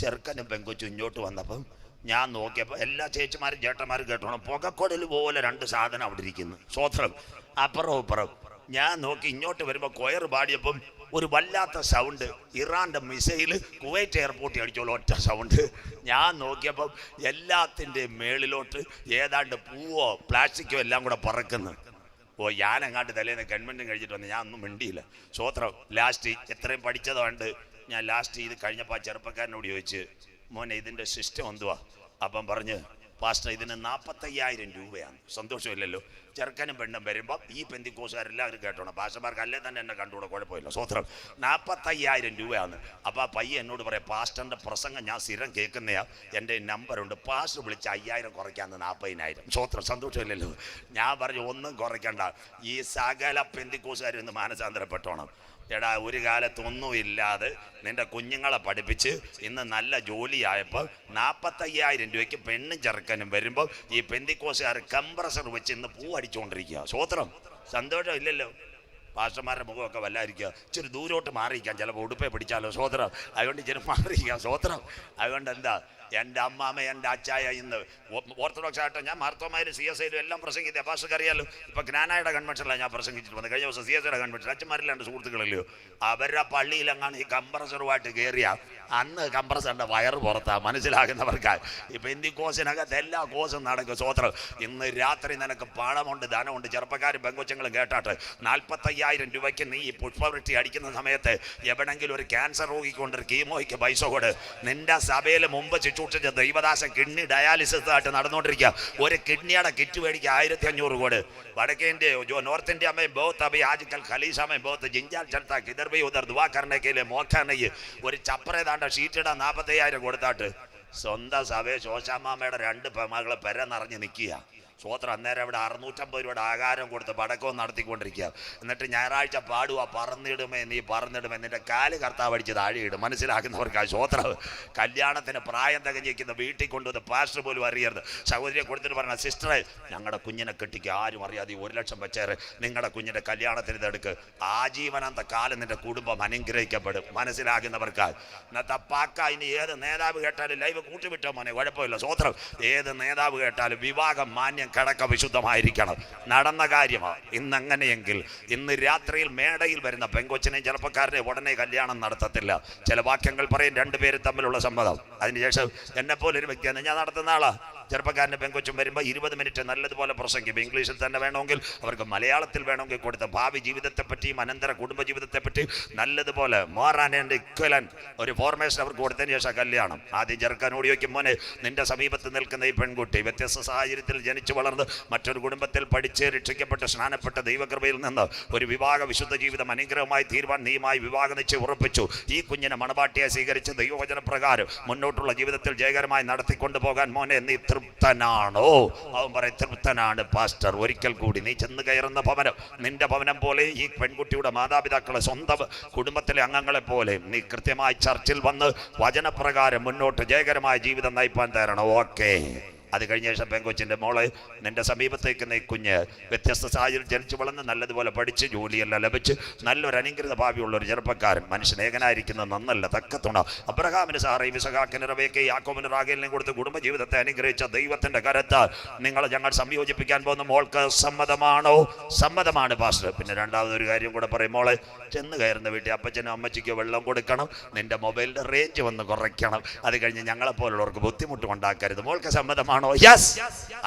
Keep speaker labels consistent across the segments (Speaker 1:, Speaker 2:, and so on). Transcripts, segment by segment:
Speaker 1: ചെറുക്കനും പെങ്കൊച്ചും ഇങ്ങോട്ട് വന്നപ്പം ഞാൻ നോക്കിയപ്പോൾ എല്ലാ ചേച്ചിമാരും ചേട്ടന്മാരും കേട്ടോണം പുകക്കൊടൽ പോലെ രണ്ട് സാധനം അവിടെ ഇരിക്കുന്നു. സ്വോത്രം അപ്പുറവും ഇപ്പുറവും. ഞാൻ നോക്കി ഇങ്ങോട്ട് വരുമ്പോൾ കൊയർ പാടിയപ്പം ഒരു വല്ലാത്ത സൗണ്ട്. ഇറാൻ്റെ മിസൈൽ കുവൈറ്റ് എയർപോർട്ടിൽ അടിച്ചോളൂ ഒറ്റ സൗണ്ട്. ഞാൻ നോക്കിയപ്പം എല്ലാത്തിൻ്റെയും മേളിലോട്ട് ഏതാണ്ട് പൂവോ പ്ലാസ്റ്റിക്കോ എല്ലാം കൂടെ പറക്കുന്നു. ഞാനങ്ങാണ്ട് തലേന്ന് ഗവൺമെൻറ്റും കഴിച്ചിട്ട് വന്ന് ഞാൻ ഒന്നും മിണ്ടിയില്ല. സ്വോത്രം ലാസ്റ്റ് എത്രയും പഠിച്ചതുകൊണ്ട് ഞാൻ ലാസ്റ്റ് ഇത് കഴിഞ്ഞപ്പോൾ ആ ചെറുപ്പക്കാരനോട് ചോദിച്ച്, മോനെ ഇതിൻ്റെ സിസ്റ്റം എന്തുവാ? അപ്പം പറഞ്ഞ്, പാസ്റ്റർ ഇതിന് 45,000 രൂപയാണ്. സന്തോഷമില്ലല്ലോ? ചെറുക്കനും പെണ്ണും വരുമ്പം ഈ പെന്തിക്കോസുകാരെല്ലാവരും കേട്ടോണം. പാസ്റ്റർമാർക്ക് അല്ലേ തന്നെ എന്നെ കണ്ടുകൂടെ, കുഴപ്പമില്ല. സ്വോത്രം 45,000 രൂപയാണ്. അപ്പോൾ ആ പയ്യ എന്നോട് പറയാം, പാസ്റ്ററിൻ്റെ പ്രസംഗം ഞാൻ സ്ഥിരം കേൾക്കുന്നയാ, എൻ്റെ നമ്പറുണ്ട്, പാസ്റ്റർ വിളിച്ച് 5,000 കുറയ്ക്കാന്ന് 40,000. സ്വോത്രം സന്തോഷമില്ലല്ലോ? ഞാൻ പറഞ്ഞു ഒന്നും കുറയ്ക്കണ്ട, ഈ സകല പെന്തിക്കോസുകാരും ഇന്ന് മാനസാന്തരപ്പെട്ടോണം. എടാ, ഒരു കാലത്തൊന്നുമില്ലാതെ നിന്റെ കുഞ്ഞുങ്ങളെ പഠിപ്പിച്ച് ഇന്ന് നല്ല ജോലിയായപ്പോൾ 45,000 രൂപയ്ക്ക് പെണ്ണും ചെറുക്കനും വരുമ്പോൾ ഈ പെന്തിക്കോസുകാർ കംപ്രസർ വെച്ച് ഇന്ന് പൂ അടിച്ചുകൊണ്ടിരിക്കുക. സ്വോത്രം സന്തോഷം ഇല്ലല്ലോ? പാസ്റ്റർമാരുടെ മുഖമൊക്കെ വല്ലായിരിക്കുക. ഇച്ചിരി ദൂരോട്ട് മാറിയിരിക്കാം, ചിലപ്പോൾ ഉടുപ്പേ പിടിച്ചാലോ. സ്വോത്രം അതുകൊണ്ട് ഇച്ചിരി മാറിയിരിക്കാം. സ്വോത്രം അതുകൊണ്ട് എന്താ, എൻ്റെ അമ്മാമ്മ എൻ്റെ അച്ചായ ഇന്ന് ഓർത്തഡോക്സ് ആയിട്ട് ഞാൻ മാർത്തോമാരും CSIയിലും എല്ലാം പ്രസംഗിക്കുക. പാസ്റ്റർക്ക് അറിയാലോ, ഇപ്പോൾ ജ്ഞാനായുടെ കൺവെൻഷനിലാണ് ഞാൻ പ്രസംഗിച്ചിട്ട് വന്നത്. കഴിഞ്ഞ ദിവസം CSIയുടെ കൺവെൻഷൻ അച്ഛന്മാരില്ലാണ്ട് സുഹൃത്തുക്കളല്ലയോ, അവരുടെ പള്ളിയിലെങ്ങാണ് ഈ കംപ്രസറുമായിട്ട് കയറിയ അന്ന് കംപ്രസറിൻ്റെ വയറ് പുറത്താണ്. മനസ്സിലാകുന്നവർക്കായി ഈ പെന്തിക്കോസിനകത്ത് എല്ലാ കോസും നടക്കും. സ്വോത്രം ഇന്ന് രാത്രി നിനക്ക് പണമുണ്ട്, ധനമുണ്ട്. ചെറുപ്പക്കാരും പെങ്കൊച്ചുങ്ങളും കേട്ടാട്ട് 45,000 രൂപയ്ക്ക് നീ ഈ പുഷ്പവൃഷ്ടി അടിക്കുന്ന സമയത്ത് എവിടെങ്കിലും ഒരു ക്യാൻസർ രോഗിക്കൊണ്ടൊരു കീമോയ്ക്ക് പൈസ കൊട്. നിന്റെ സഭയിൽ മുമ്പ് ശുശ്രൂഷിച്ച ദൈവദാസൻ കിഡ്നി ഡയാലിസിസ് ആയിട്ട് നടന്നുകൊണ്ടിരിക്കുക. ഒരു കിഡ്നിയുടെ കിറ്റ് മേടിക്കുക 1,500 കോടി. വടക്കേ ഇന്ത്യ നോർത്ത് ഇന്ത്യ में बहुत अभी आजकल खलीसा में बहुत जिंजाल चलता है, इधर भी उधर दुआ करने के लिए मौका नहीं है. ഒരു ചപ്പറേതാണ്ട ഷീറ്റിടാ 45,000 കൊടുത്താട്ട് സ്വന്തം സഭയെ ശോശാമ്മയുടെ 2 മകളെ പെര നിറഞ്ഞ് നിൽക്കുക. സ്വോത്രം അന്നേരം ഇവിടെ 650 രൂപയുടെ ആഹാരം കൊടുത്ത് പടക്കവും നടത്തിക്കൊണ്ടിരിക്കുക. എന്നിട്ട് ഞായറാഴ്ച പാടുക, പറന്നിടുമേ നീ പറന്നിടുമേ, നിന്റെ കാല് കർത്താവ് അടിച്ച് താഴെയിടും. മനസ്സിലാക്കുന്നവർക്കാണ്. സ്വോത്രം കല്യാണത്തിന് പ്രായം തികഞ്ഞിരിക്കുന്ന വീട്ടിൽ കൊണ്ടുവന്ന് പാസ്റ്റർ പോലും അറിയരുത്. സഹോദരിയെ കൊടുത്തിട്ട് പറഞ്ഞ, സിസ്റ്ററെ ഞങ്ങളുടെ കുഞ്ഞിനെ കെട്ടിക്ക്, ആരും അറിയാതെ 1 ലക്ഷം വെച്ചേറ്, നിങ്ങളുടെ കുഞ്ഞിൻ്റെ കല്യാണത്തിന് ഇതെടുക്ക്. ആജീവനാന്ത കാലം നിന്റെ കുടുംബം അനുഗ്രഹിക്കപ്പെടും. മനസ്സിലാകുന്നവർക്കാണ്. ഇന്നത്തെ പാക്ക ഇനി ഏത് നേതാവ് കേട്ടാലും ലൈവ് കൂട്ടിവിട്ടോ മോനെ, കുഴപ്പമില്ല. സ്വോത്രം ഏത് നേതാവ് കേട്ടാലും വിവാഹം മാന്യം കടക്ക വിശുദ്ധമായിരിക്കണം. നടന്ന കാര്യമാണ്. ഇന്നങ്ങനെയെങ്കിൽ ഇന്ന് രാത്രിയിൽ മേടയിൽ വരുന്ന പെങ്കൊച്ചിനെയും ചെറുപ്പക്കാരനെ ഉടനെ കല്യാണം നടത്തത്തില്ല. ചില വാക്യങ്ങൾ പറയും 2 പേര് തമ്മിലുള്ള സമ്മതം. അതിനുശേഷം എന്നെപ്പോലെ ഒരു വ്യക്തിയാണ് ഞാൻ നടത്തുന്ന ആളാ. ചെറുപ്പക്കാരൻ്റെ പെങ്കൊച്ചും വരുമ്പോൾ 20 മിനിറ്റ് നല്ലതുപോലെ പ്രസംഗിക്കും. ഇംഗ്ലീഷിൽ തന്നെ വേണമെങ്കിൽ അവർക്ക് മലയാളത്തിൽ വേണമെങ്കിൽ കൊടുത്ത് ഭാവി ജീവിതത്തെപ്പറ്റിയും അനന്തര കുടുംബജീവിതത്തെപ്പറ്റിയും നല്ലതുപോലെ മാറാൻ എൻ്റെ ഇക്വലൻ ഒരു ഫോർമേഷൻ അവർക്ക് കൊടുത്തതിന് ശേഷം കല്യാണം. ആദ്യം ചെറുക്കാനോട് ചോദിക്കും, മോനെ നിന്റെ സമീപത്ത് നിൽക്കുന്ന ഈ പെൺകുട്ടി വ്യത്യസ്ത സാഹചര്യത്തിൽ ജനിച്ചു വളർന്ന് മറ്റൊരു കുടുംബത്തിൽ പഠിച്ച് രക്ഷിക്കപ്പെട്ട് സ്നാനപ്പെട്ട ദൈവകൃപയിൽ നിന്ന് ഒരു വിവാഹ വിശുദ്ധ ജീവിതം അനുഗ്രഹമായി തീരുവാൻ നീയുമായി വിവാഹ നിശ്ചയം ഉറപ്പിച്ചു. ഈ കുഞ്ഞിനെ മണവാട്ടിയെ സ്വീകരിച്ച് ദൈവവചന പ്രകാരം മുന്നോട്ടുള്ള ജീവിതത്തിൽ ജയകരമായി നടത്തിക്കൊണ്ടുപോകാൻ മോനെ നീ തൃപ്തനാണോ? അവൻ പറയും, തൃപ്തനാണ് പാസ്റ്റർ. ഒരിക്കൽ കൂടി നീ ചെന്ന് കയറുന്ന ഭവനം നിന്റെ ഭവനം പോലെ ഈ പെൺകുട്ടിയുടെ മാതാപിതാക്കളെ സ്വന്തം കുടുംബത്തിലെ അംഗങ്ങളെ പോലെ നീ കൃത്യമായി ചർച്ചിൽ വന്ന് വചനപ്രകാരം മുന്നോട്ട് ജയകരമായ ജീവിതം നയിപ്പാൻ തരണം. ഓക്കെ. അത് കഴിഞ്ഞ ശേഷം പെങ്കൊച്ചിൻ്റെ മോളെ നിന്റെ സമീപത്തേക്ക് നീ കുഞ്ഞ് വ്യത്യസ്ത സാഹചര്യം ജനിച്ചു വളർന്ന് നല്ലതുപോലെ പഠിച്ച് ജോലിയെല്ലാം ലഭിച്ച് നല്ലൊരു അനുഗ്രഹ ഭാവിയുള്ള ഒരു ചെറുപ്പക്കാരൻ. മനുഷ്യൻ ഏകനായിരിക്കുന്നത് നന്നല്ല, തക്കത്തുണ. അബ്രഹാമിന് സാറയും ഇസഹാക്കിന് റബേക്കയും യാക്കോബിന് റാഹേലിനെയും കൊടുത്ത് കുടുംബജീവിതത്തെ അനുഗ്രഹിച്ച ദൈവത്തിൻ്റെ കരത്താൽ നിങ്ങളെ ഞങ്ങൾ സംയോജിപ്പിക്കാൻ പോകുന്ന മോൾക്ക് സമ്മതമാണോ? സമ്മതമാണ് പാസ്റ്റർ. പിന്നെ രണ്ടാമതൊരു കാര്യം കൂടെ പറയും, മോളെ ചെന്ന് കയറുന്ന വീട്ടിൽ അപ്പച്ചനും അമ്മച്ചിക്കോ വെള്ളം കൊടുക്കണം, നിന്റെ മൊബൈലിൻ്റെ റേഞ്ച് വന്ന് കുറയ്ക്കണം. അത് കഴിഞ്ഞ് ഞങ്ങളെപ്പോലുള്ളവർക്ക് ബുദ്ധിമുട്ട് ഉണ്ടാക്കരുത്. മോൾക്ക് സമ്മതമാണോ? യെസ്.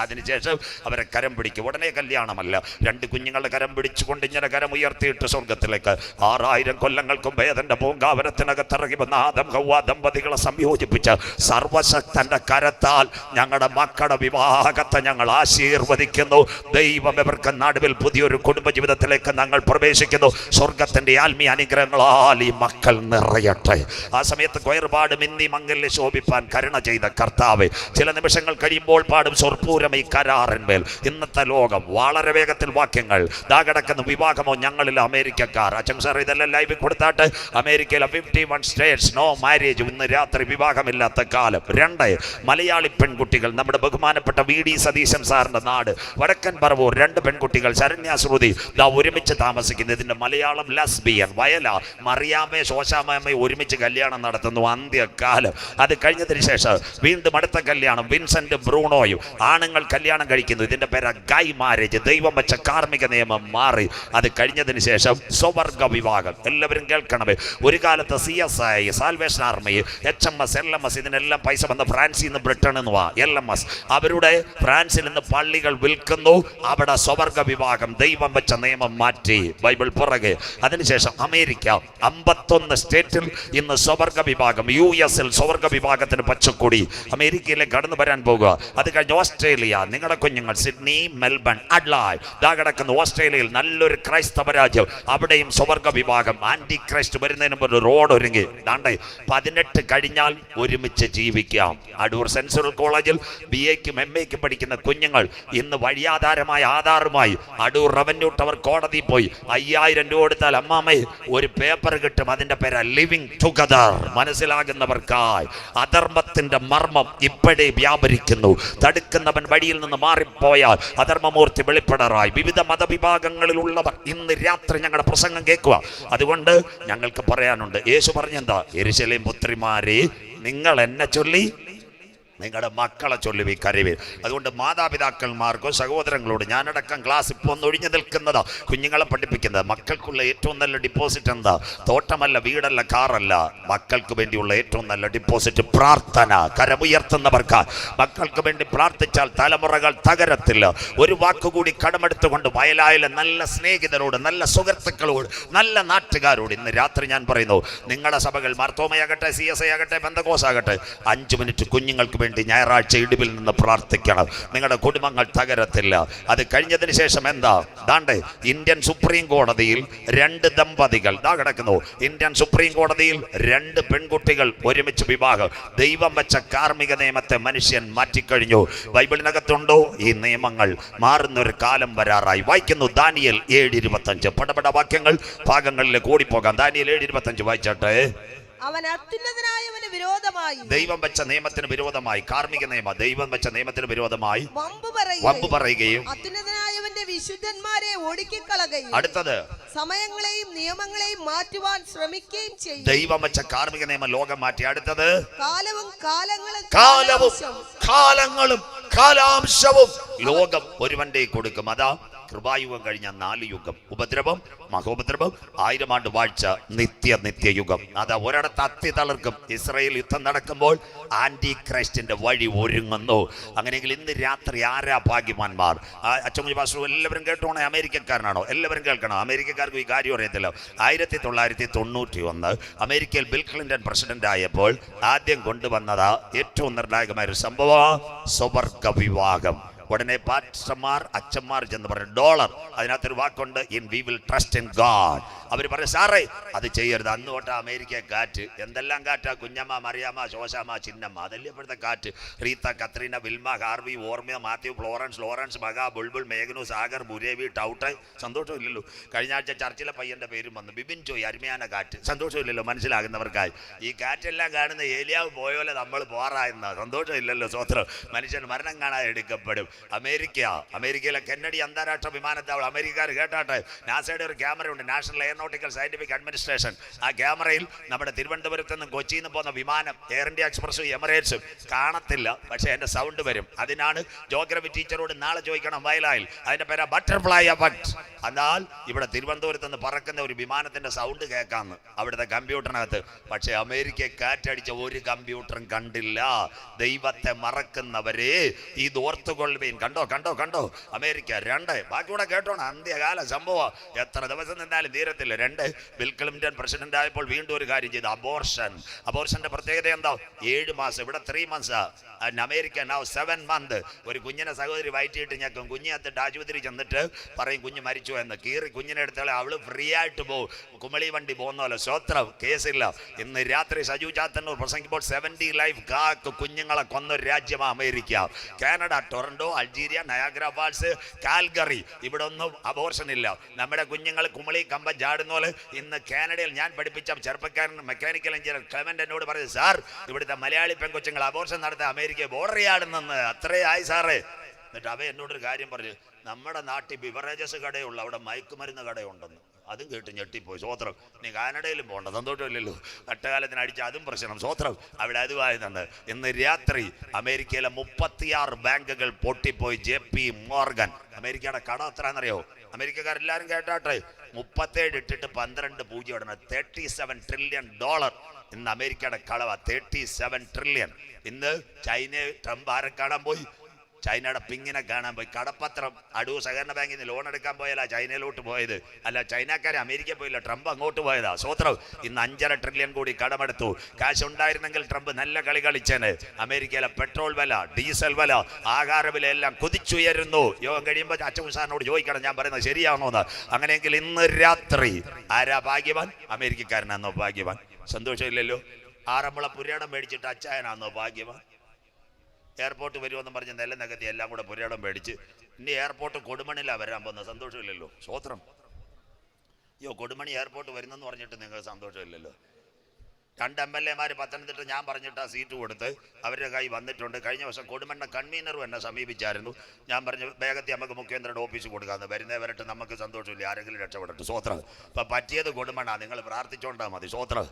Speaker 1: അതിനുശേഷം അവരെ കരം പിടിക്കും. ഉടനെ കല്യാണമല്ല, 2 കുഞ്ഞുങ്ങളുടെ കരം പിടിച്ചുകൊണ്ട് ഇങ്ങനെ കരം ഉയർത്തിയിട്ട് സ്വർഗത്തിലേക്ക് 6000 കൊല്ലങ്ങൾക്കും ഭേദന്റെ പൂങ്കാവനത്തിനകത്തിറങ്ങി വന്ന ആദം ഹവ്വ ദമ്പതികളെ സംയോജിപ്പിച്ച് സർവശക്തന്റെ കരത്താൽ ഞങ്ങളുടെ മക്കളുടെ വിവാഹത്തെ ഞങ്ങൾ ആശീർവദിക്കുന്നു. ദൈവം ഇവർക്ക് നടുവിൽ പുതിയൊരു കുടുംബജീവിതത്തിലേക്ക് ഞങ്ങൾ പ്രവേശിക്കുന്നു. സ്വർഗത്തിന്റെ ആത്മീയ അനുഗ്രഹങ്ങളാൽ ഈ മക്കൾ നിറയട്ടെ. ആ സമയത്ത് കൊയർപാട് മിന്നി മംഗല്യ ശോഭിപ്പാൻ കരുണ ചെയ്ത കർത്താവേ, ചില നിമിഷങ്ങൾ കഴിയുമ്പോൾ വരുമ്പോൾ പാടും സ്വർപ്പൂരം ഈ കരാറിന്മേൽ. ഇന്നത്തെ ലോകം വളരെ വേഗത്തിൽ വാക്യങ്ങൾ ദാ കിടക്കുന്ന വിവാഹമോ ഞങ്ങളിൽ അമേരിക്കക്കാർ. അച്ഛൻ സാർ ഇതെല്ലാം ലൈവിൽ കൊടുത്താട്ട് അമേരിക്കയിലെ 51 സ്റ്റേറ്റ്സ് നോ മാരേജ്, ഇന്ന് രാത്രി വിവാഹമില്ലാത്ത കാലം. 2 മലയാളി പെൺകുട്ടികൾ, നമ്മുടെ ബഹുമാനപ്പെട്ട VD സതീശൻ സാറിന്റെ നാട് വടക്കൻ പറവൂർ 2 പെൺകുട്ടികൾ ശരണ്യാശ്രുതി ദാ ഒരുമിച്ച് താമസിക്കുന്നു. ഇതിന്റെ മലയാളം ലസ്ബിയൻ. വയല മറിയാമ്മയെ ശോശാമ്മയെ ഒരുമിച്ച് കല്യാണം നടത്തുന്നു അന്ത്യകാലം. അത് കഴിഞ്ഞതിന് ശേഷം വീണ്ടും അടുത്ത കല്യാണം വിൻസെന്റ് ബ്രൂണോയും ആണുങ്ങൾ കല്യാണം കഴിക്കുന്നു. ഇതിന്റെ പേര് ഗൈ മാരേജ്. ദൈവം വെച്ച കാർമിക നിയമം മാറി. അത് കഴിഞ്ഞതിന് ശേഷം സ്വവർഗ വിവാഹം. എല്ലാവരും കേൾക്കണമേ. ഒരു കാലത്ത് CSI, salvation army, HMS, LMS ഇതിനെല്ലാം പൈസ വന്ന ഫ്രാൻസിൽ നിന്ന് ബ്രിട്ടനിൽ നിന്ന് LMS അവരുടെ ഫ്രാൻസിൽ നിന്ന് പള്ളികൾ വിൽക്കുന്നു. അവിടെ സ്വവർഗ വിവാഹം ദൈവം വെച്ച നിയമം മാറ്റി ബൈബിൾ പുറകെ. അതിനുശേഷം അമേരിക്ക 51 സ്റ്റേറ്റിൽ ഇന്ന് സ്വവർഗ വിഭാഗം. US സ്വവർഗ വിഭാഗത്തിന് പച്ചക്കൊടി. അമേരിക്കയിലേക്ക് കടന്നു വരാൻ പോകുക. അത് കഴിഞ്ഞ് ഓസ്ട്രേലിയ, നിങ്ങളുടെ കുഞ്ഞുങ്ങൾ സിഡ്നി, മെൽബൺ, അഡ്ലായ് ദാ കിടക്കുന്ന ഓസ്ട്രേലിയയിൽ നല്ലൊരു ക്രൈസ്തവ രാജ്യം. അവിടെയും സ്വവർഗ വിഭാഗം. ആന്റി ക്രൈസ്റ്റ് വരുന്നതിന് മുമ്പ് ഒരു റോഡ് ഒരുങ്ങി. 18 കഴിഞ്ഞാൽ ഒരുമിച്ച് ജീവിക്കാം. അടൂർ സെൻട്രൽ കോളേജിൽ BAക്കും MAക്കും പഠിക്കുന്ന കുഞ്ഞുങ്ങൾ ഇന്ന് വഴിയാധാരമായ ആധാറുമായി അടൂർ റവന്യൂ ടവർ കോടതി പോയി 5000 രൂപ കൊടുത്താൽ അമ്മാമ്മയെ ഒരു പേപ്പർ കിട്ടും. അതിന്റെ പേര് ലിവിങ് ടുഗദർ. മനസ്സിലാകുന്നവർക്കായി അധർമ്മത്തിന്റെ മർമ്മം ഇപ്പോഴേ വ്യാപരിക്കുന്നു. തടുക്കുന്നവൻ വഴിയിൽ നിന്ന് മാറിപ്പോയാൽ അധർമ്മമൂർത്തി വെളിപ്പെടാറായി. വിവിധ മതവിഭാഗങ്ങളിലുള്ളവർ ഇന്ന് രാത്രി ഞങ്ങളുടെ പ്രസംഗം കേൾക്കുക. അതുകൊണ്ട് ഞങ്ങൾക്ക് പറയാനുണ്ട്. യേശു പറഞ്ഞെന്താ? യെരൂശലേം പുത്രിമാരെ, നിങ്ങൾ എന്നെ ചൊല്ലി നിങ്ങളുടെ മക്കളെ ചൊല്ലി കരവേ. അതുകൊണ്ട് മാതാപിതാക്കന്മാർക്കോ സഹോദരങ്ങളോട് ഞാനടക്കം ക്ലാസ് ഇപ്പോൾ ഒന്ന് ഒഴിഞ്ഞു നിൽക്കുന്നതാ. കുഞ്ഞുങ്ങളെ പഠിപ്പിക്കുന്നത്. മക്കൾക്കുള്ള ഏറ്റവും നല്ല ഡിപ്പോസിറ്റ് എന്താ? തോട്ടമല്ല, വീടല്ല, കാറല്ല. മക്കൾക്ക് വേണ്ടിയുള്ള ഏറ്റവും നല്ല ഡിപ്പോസിറ്റ് പ്രാർത്ഥന. കരമുയർത്തുന്നവർക്ക് മക്കൾക്ക് വേണ്ടി പ്രാർത്ഥിച്ചാൽ തലമുറകൾ തകരത്തില്ല. ഒരു വാക്കുകൂടി കടമെടുത്തുകൊണ്ട് വയലായിലെ നല്ല സ്നേഹിതരോട്, നല്ല സുഹൃത്തുക്കളോട്, നല്ല നാട്ടുകാരോട് ഇന്ന് രാത്രി ഞാൻ പറയുന്നു, നിങ്ങളുടെ സഭകൾ മാർത്തോമയാകട്ടെ, CSI ആകട്ടെ, പെന്തക്കോസ് ആകട്ടെ, 5 മിനിറ്റ് കുഞ്ഞുങ്ങൾക്ക് വേണ്ടി ഞായറാഴ്ച ഇടിവിൽ നിന്ന് പ്രാർത്ഥിക്കണം. നിങ്ങളുടെ കുടുംബങ്ങൾ തകരത്തില്ല. അത് കഴിഞ്ഞതിന് ശേഷം എന്താ? ദാണ്ടെ ഇന്ത്യൻ സുപ്രീം കോടതിയിൽ 2 ദമ്പതികൾ ദാ കിടക്കുന്നു. ഇന്ത്യൻ സുപ്രീം കോടതിയിൽ 2 പെൺകുട്ടികൾ ഒരുമിച്ച് വിവാഹം. ദൈവം വെച്ച കാർമിക നിയമത്തെ മനുഷ്യൻ മാറ്റിക്കഴിഞ്ഞു. ബൈബിളിനകത്തുണ്ടോ ഈ നിയമങ്ങൾ? മാറുന്നൊരു കാലം വരാറായി. വായിക്കുന്നു ദാനിയേൽ 7:25. പടപട വാക്യങ്ങൾ ഭാഗങ്ങളിലേക്ക് ഓടിപ്പോകാം. ദാനിയേൽ 7:25 വായിച്ചാട്ടെ.
Speaker 2: അവൻ അത്യുന്നതനായവന് വിരോധമായി,
Speaker 1: ദൈവം വെച്ച നിയമത്തിന് വിരോധമായി, കാർമിക നിയമം ദൈവം വെച്ച നിയമത്തിന് വിരോധമായി വമ്പ് പറയുകയും
Speaker 2: അത്യുന്നതനായവന്റെ വിശുദ്ധന്മാരെ ഒടുക്കിക്കളയുകയും
Speaker 1: അടുത്തത്
Speaker 2: സമയങ്ങളെയും നിയമങ്ങളെയും മാറ്റുവാൻ ശ്രമിക്കുകയും ചെയ്യും.
Speaker 1: ദൈവം വെച്ച കാർമിക നിയമം ലോകം മാറ്റി. അടുത്തത്
Speaker 2: കാലവും
Speaker 1: കാലങ്ങളും കാലാംശവും ലോകം ഒരുവന്റെ കൊടുക്കും. അതാ കൃപായുഗം കഴിഞ്ഞ 4 യുഗം. ഉപദ്രവം, മഹോപദ്രവം, 1000 ആണ്ട് വാഴ്ച, നിത്യയുഗം. അതാ ഒരിടത്ത് അത്തി തളർക്കും. ഇസ്രായേൽ യുദ്ധം നടക്കുമ്പോൾ ആന്റി ക്രൈസ്റ്റിന്റെ വഴി ഒരുങ്ങുന്നു. അങ്ങനെയെങ്കിൽ ഇന്ന് രാത്രി ആരാ ഭാഗ്യവാന്മാർ? അച്ചമുജി പാസ്റ്റർ എല്ലാവരും കേട്ടോണേ. അമേരിക്കക്കാരനാണോ? എല്ലാവരും കേൾക്കണം. അമേരിക്കക്കാർക്ക് ഈ കാര്യം അറിയത്തില്ല. 1991 അമേരിക്കയിൽ ബിൽ ക്ലിന്റൺ പ്രസിഡന്റ് ആയപ്പോൾ ആദ്യം കൊണ്ടുവന്നതാ ഏറ്റവും നിർണായകമായ ഒരു സംഭവം, സ്വവർഗ വിവാഹം. ഉടനെ പാസ്റ്റർമാർ, അച്ഛന്മാർ ചെന്ന് പറഞ്ഞു $. അതിനകത്തൊരു വാക്കുണ്ട്, in we will trust in God. അവർ പറഞ്ഞു സാറേ അത് ചെയ്യരുത്. അന്ന് തൊട്ട് അമേരിക്ക കാറ്റ്. എന്തെല്ലാം കാറ്റാ? കുഞ്ഞമ്മ, മറിയാമ്മ, ശോശാമ്മ, ചിന്നമ്മ. അതല്ലേ ഇപ്പോഴത്തെ കാറ്റ്. Rita, Katrina, Wilma, Harvey, Irma, Matthew, Florence, Maha, Bulbul, Mekunu, Sagar, Burevi, ടൗട്ട്. സന്തോഷമില്ലല്ലോ. കഴിഞ്ഞ ആഴ്ച ചർച്ചിലെ പയ്യന്റെ പേരും വന്നു, ബിബിൻ ജോയ്. അരുമയാന കാറ്റ്. സന്തോഷമില്ലല്ലോ മനസ്സിലാകുന്നവർക്കായി. ഈ കാറ്റെല്ലാം കാണുന്ന ഏലിയാവ് പോയോലെ നമ്മൾ പോറായെന്ന സന്തോഷമില്ലല്ലോ. സ്വത്രം മനുഷ്യൻ മരണം കാണാൻ എടുക്കപ്പെടും. അമേരിക്കയിലെ കെന്നഡി അന്താരാഷ്ട്ര വിമാനത്താവളം. അമേരിക്കക്കാർ കേട്ടാട്ടെ, നാസയുടെ ഒരു ക്യാമറ ഉണ്ട്, നാഷണൽ എയറോനോട്ടിക്കൽ സയന്റിഫിക് അഡ്മിനിസ്ട്രേഷൻ. ആ ക്യാമറയിൽ നമ്മുടെ തിരുവനന്തപുരത്ത് നിന്നും കൊച്ചിയിൽ നിന്ന് പോകുന്ന വിമാനം, എയർ ഇന്ത്യ എക്സ്പ്രസും എമിറേറ്റ്സും കാണത്തില്ല. പക്ഷെ എൻ്റെ സൗണ്ട് വരും. അതിനാണ് ജോഗ്രഫി ടീച്ചറോട് നാളെ ചോദിക്കണം വയലായിൽ. അതിന്റെ പേരാ ബട്ടർഫ്ലൈ എഫക്ട്. എന്നാൽ ഇവിടെ തിരുവനന്തപുരത്ത് നിന്ന് പറക്കുന്ന ഒരു വിമാനത്തിന്റെ സൗണ്ട് കേൾക്കാന്ന് അവിടുത്തെ കമ്പ്യൂട്ടറിനകത്ത്. പക്ഷെ അമേരിക്ക കാറ്റടിച്ച ഒരു കമ്പ്യൂട്ടറും കണ്ടില്ല. ദൈവത്തെ മറക്കുന്നവരെ ഇത് ഓർത്തുകൊള്ളുക. കൊള്ളുവീൻ. കണ്ടോ കണ്ടോ കണ്ടോ, അമേരിക്ക 2. ബാക്കിയൂടെ കേട്ടോണം, അന്ത്യകാല സംഭവം. എത്ര ദിവസം നിന്നാലും തീരത്തില്ല. 2, ബിൽ ക്ലിന്റൺ പ്രസിഡന്റ് ആയപ്പോൾ വീണ്ടും ഒരു കാര്യം ചെയ്തു, അബോർഷന്റെ പ്രത്യേകത എന്താ? 7 മാസം, ഇവിടെ 3 months. America now 7 months. ഒരു കുഞ്ഞിനെ സഹോദരി വയറ്റിയിട്ട് ഞെക്കും. കുഞ്ഞിനകത്തിട്ട് ആശുപത്രി ചെന്നിട്ട് പറയും കുഞ്ഞ് മരിച്ചു എന്ന്. കീറി കുഞ്ഞിനെ എടുത്താൽ അവള് ഫ്രീ ആയിട്ട് പോകും, കുമളി വണ്ടി പോകുന്നല്ലോ. സ്വത്രം കേസില്ല. ഇന്ന് രാത്രി സജു ചാത്തന്നൂർ പ്രസംഗിക്കുമ്പോൾ 70 ലൈഫ് കുഞ്ഞുങ്ങളെ കൊന്നൊരു രാജ്യമാണ് America. Canada, Toronto, Algeria, Niagara Falls, Calgary, ഇവിടെ ഒന്നും അബോർഷൻ ഇല്ല. നമ്മുടെ കുഞ്ഞുങ്ങൾ കുമളി കമ്പ ചാടുന്ന പോലെ ഇന്ന് കാനഡയിൽ ഞാൻ പഠിപ്പിച്ച ചെറുപ്പക്കാരൻ മെക്കാനിക്കൽ എഞ്ചിനീയർ ക്ലെമന്റ് എന്നോട് പറഞ്ഞു, സാർ ഇവിടുത്തെ മലയാളി പെൺകൊച്ചുങ്ങൾ അബോർഷൻ നടത്താൻ അമേരിക്ക ബോർഡർ ചാടുന്നെന്ന്. അത്രേ ആയി സാറേ. എന്നിട്ട് അവ എന്നോടൊരു കാര്യം പറഞ്ഞു, നമ്മുടെ നാട്ടിൽ ബിവറേജസ് കടയുള്ള അവിടെ മയക്കുമരുന്ന് കടയുണ്ടെന്ന്. അതും കേട്ട് ഞെട്ടിപ്പോയി. സ്വോത്രം. നീ കാനഡയിലും പോകണ്ട, സന്തോഷമില്ലല്ലോ. കട്ടകാലത്തിന് അടിച്ച് അതും പ്രശ്നം. സ്വോത്രം. അവിടെ അതുമായിരുന്നുണ്ട്. ഇന്ന് രാത്രി അമേരിക്കയിലെ 36 ബാങ്കുകൾ പൊട്ടിപ്പോയി. JP Morgan. അമേരിക്കയുടെ കട എത്രയാണെന്നറിയോ? അമേരിക്കക്കാരെല്ലാവരും കേട്ടാട്ടെ, 37 ഇട്ടിട്ട് 12 പൂജ്യം ഇടണം. $37 trillion. ഇന്ന് അമേരിക്കയുടെ കളവ 37 trillion. ഇന്ന് ചൈനയെ ട്രംപ് ആരെ കാണാൻ പോയി? ചൈനയുടെ പിങ്ങിനെ കാണാൻ പോയി. കടപ്പത്രം അടൂർ സഹകരണ ബാങ്കിൽ നിന്ന് ലോൺ എടുക്കാൻ പോയല്ല ചൈനയിലോട്ട് പോയത്. അല്ല, ചൈനക്കാരെ അമേരിക്ക പോയില്ല, ട്രംപ് അങ്ങോട്ട് പോയതാ. സ്വോത്രം. ഇന്ന് 5.5 trillion കൂടി കടമെടുത്തു. കാശ് ഉണ്ടായിരുന്നെങ്കിൽ ട്രംപ് നല്ല കളി കളിച്ചേന്. അമേരിക്കയിലെ പെട്രോൾ വില, ഡീസൽ വില, ആഹാര വില എല്ലാം കുതിച്ചുയരുന്നു. യോഗം കഴിയുമ്പോൾ അച്ഛൻ സാറിനോട് ചോദിക്കണം ഞാൻ പറയുന്നത് ശരിയാണോ എന്ന്. അങ്ങനെയെങ്കിൽ ഇന്ന് രാത്രി ആരാ ഭാഗ്യവാൻ? അമേരിക്കക്കാരനാണോ ഭാഗ്യവാൻ? സന്തോഷമില്ലല്ലോ. ആറന്മുള പുരാടം മേടിച്ചിട്ട് അച്ചായനാണോ ഭാഗ്യവാൻ? എയർപോർട്ട് വരുമെന്ന് പറഞ്ഞ് നെല്ല നികത്തി എല്ലാം കൂടെ പുരാടം മേടിച്ച് ഇനി എയർപോർട്ട് കൊടുമണിലാണ് വരാൻ പോകുന്നത്. സന്തോഷമില്ലല്ലോ. സ്വോത്രം. കൊടുമണി എയർപോർട്ട് വരുന്നെന്ന് പറഞ്ഞിട്ട് നിങ്ങൾക്ക് സന്തോഷമില്ലല്ലോ. 2 MLA പത്തനംതിട്ട ഞാൻ പറഞ്ഞിട്ട് ആ സീറ്റ് കൊടുത്ത് അവരുടെ കൈ വന്നിട്ടുണ്ട്. കഴിഞ്ഞ വർഷം കൊടുമണ്ണ കൺവീനറും എന്നെ സമീപിച്ചായിരുന്നു. ഞാൻ പറഞ്ഞു വേഗത്തിൽ നമുക്ക് മുഖ്യമന്ത്രിയുടെ ഓഫീസ് കൊടുക്കാമെന്ന്. വരുന്നേ വരട്ടെ, നമുക്ക് സന്തോഷമില്ല, ആരെങ്കിലും രക്ഷപ്പെടട്ടെ. സ്വോത്രം. ഇപ്പം പറ്റിയത് കൊടുമണ്ണ, നിങ്ങൾ പ്രാർത്ഥിച്ചോണ്ടാൽ മതി. സ്വോത്രം.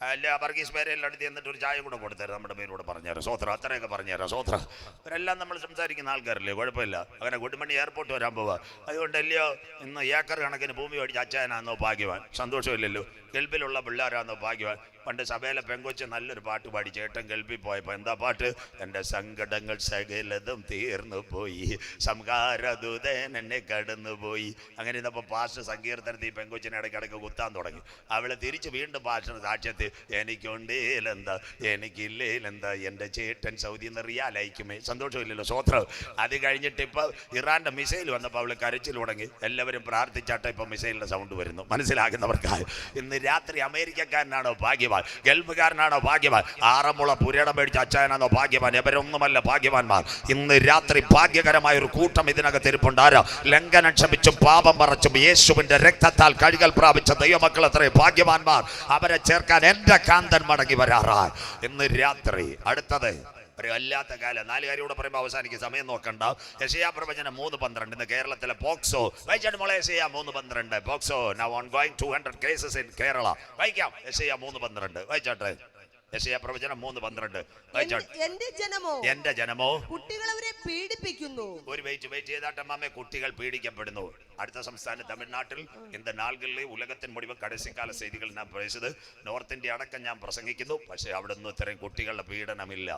Speaker 1: അല്ല, വർഗീസ് പേരെല്ലാം അടുത്ത് എന്നിട്ട് ഒരു ചായ കൂടെ കൊടുത്തരാം, നമ്മുടെ പേരോട് പറഞ്ഞുതരാം. സ്വോത്രം. അത്രയൊക്കെ പറഞ്ഞുതരാം. സ്വോത്രം. ഇവരെല്ലാം നമ്മൾ സംസാരിക്കുന്ന ആൾക്കാരല്ലേ, കുഴപ്പമില്ല. അങ്ങനെ കൊടുമണ്ണി എയർപോർട്ട് വരാൻ പോവാ. അതുകൊണ്ടല്ലയോ ഇന്ന് ഏക്കർ കണക്കിന് ഭൂമി മേടിച്ച് അച്ചായനാണെന്നോ ഭാഗ്യവാൻ? സന്തോഷമില്ലല്ലോ. ഗൾഫിലുള്ള പിള്ളേരാണെന്നോ ഭാഗ്യവാൻ? പണ്ട് സഭയിലെ പെങ്കൊച്ച് നല്ലൊരു പാട്ട് പാടി, ചേട്ടൻ ഗൾഫിൽ പോയപ്പോൾ. എന്താ പാട്ട്? എൻ്റെ സങ്കടങ്ങൾ സകലതും തീർന്നു പോയി, സംഹാരദൂതൻ എന്നെ കടന്നുപോയി. അങ്ങനെ ഇന്നപ്പോൾ പാസ്റ്റർ സങ്കീർത്തനത്തിൽ ഈ പെങ്കൊച്ചിനെ ഇടയ്ക്കിടയ്ക്ക് കുത്താൻ തുടങ്ങി. അവളെ തിരിച്ച് വീണ്ടും പാസ്റ്റർ സാക്ഷ്യത്തിൽ, എനിക്കുണ്ടേലെന്താ എനിക്കില്ലേലെന്താ, എൻ്റെ ചേട്ടൻ സൗദി നിന്ന് റിയാലയക്കുമേ. സന്തോഷമില്ലല്ലോ. സ്വോത്രം. അത് കഴിഞ്ഞിട്ട് ഇപ്പോൾ ഇറാൻ്റെ മിസൈൽ വന്നപ്പോൾ അവൾ കരച്ചിൽ തുടങ്ങി. എല്ലാവരും പ്രാർത്ഥിച്ചാട്ടെ, ഇപ്പോൾ മിസൈലിൻ്റെ സൗണ്ട് വരുന്നു. മനസ്സിലാക്കുന്നവർക്കായി ഇന്ന് രാത്രി അമേരിക്കക്കാരനാണോ ഭാഗ്യവാൻ? ഗൾഫുകാരനാണോ ഭാഗ്യവാൻ? ആറന്മുള പുരടം മേടിച്ച അച്ചായനാണോ ഭാഗ്യവാൻ? ഇവരൊന്നുമല്ല ഭാഗ്യവാന്മാർ. ഇന്ന് രാത്രി ഭാഗ്യകരമായ ഒരു കൂട്ടം ഇതിനകത്ത് ഇരിപ്പുണ്ട്. ആരാ? ലംഘനം ക്ഷമിച്ചും പാപം മറച്ചും യേശുവിന്റെ രക്തത്താൽ കഴുകൽ പ്രാപിച്ച ദൈവമക്കൾ എത്ര ഭാഗ്യവാന്മാർ. അവരെ ചേർക്കാൻ എന്റെ കാന്തൻ മടങ്ങി വരാറായി. ഇന്ന് രാത്രി അടുത്തത് ഒരു അല്ലാത്ത കാലം. 4 കാര്യം കൂടെ പറയുമ്പോൾ അവസാനിക്ക്, സമയം നോക്കണ്ട. യെശയ്യാ പ്രവചനം 3:12. ഇന്ന് കേരളത്തിലെ പോക്സോ വായിച്ചാണ് മോളെ. യെശയ്യാ 3:12. POCSO now ongoing 200 cases in Kerala. വായിക്കാം. യെശയ്യാ 3:12 വായിച്ചാട്ടെ. യെശയ്യാ പ്രവചനം 3:12 വായിച്ചാട്ടെ. എന്റെ ജനമോ
Speaker 2: കുട്ടികൾ അവരെ പീഡിപ്പിക്കുന്നു.
Speaker 1: ഒരു വെയിറ്റ് ചെയ്താട്ടമ്മേ, കുട്ടികൾ പീഡിക്കപ്പെടുന്നു. അടുത്ത സംസ്ഥാനം തമിഴ്നാട്ടിൽ இந்த നാളുകളിലെ ഉലകത്തിൻ മുഴുവൻ കടസിക്കാല ചെയ്തികൾ ഞാൻ പേശത്. നോർത്ത് ഇന്ത്യ അടക്കം ഞാൻ പ്രസംഗിക്കുന്നു. പക്ഷേ അവിടെ ഒന്നും ഇത്രയും കുട്ടികളുടെ പീഡനമില്ല.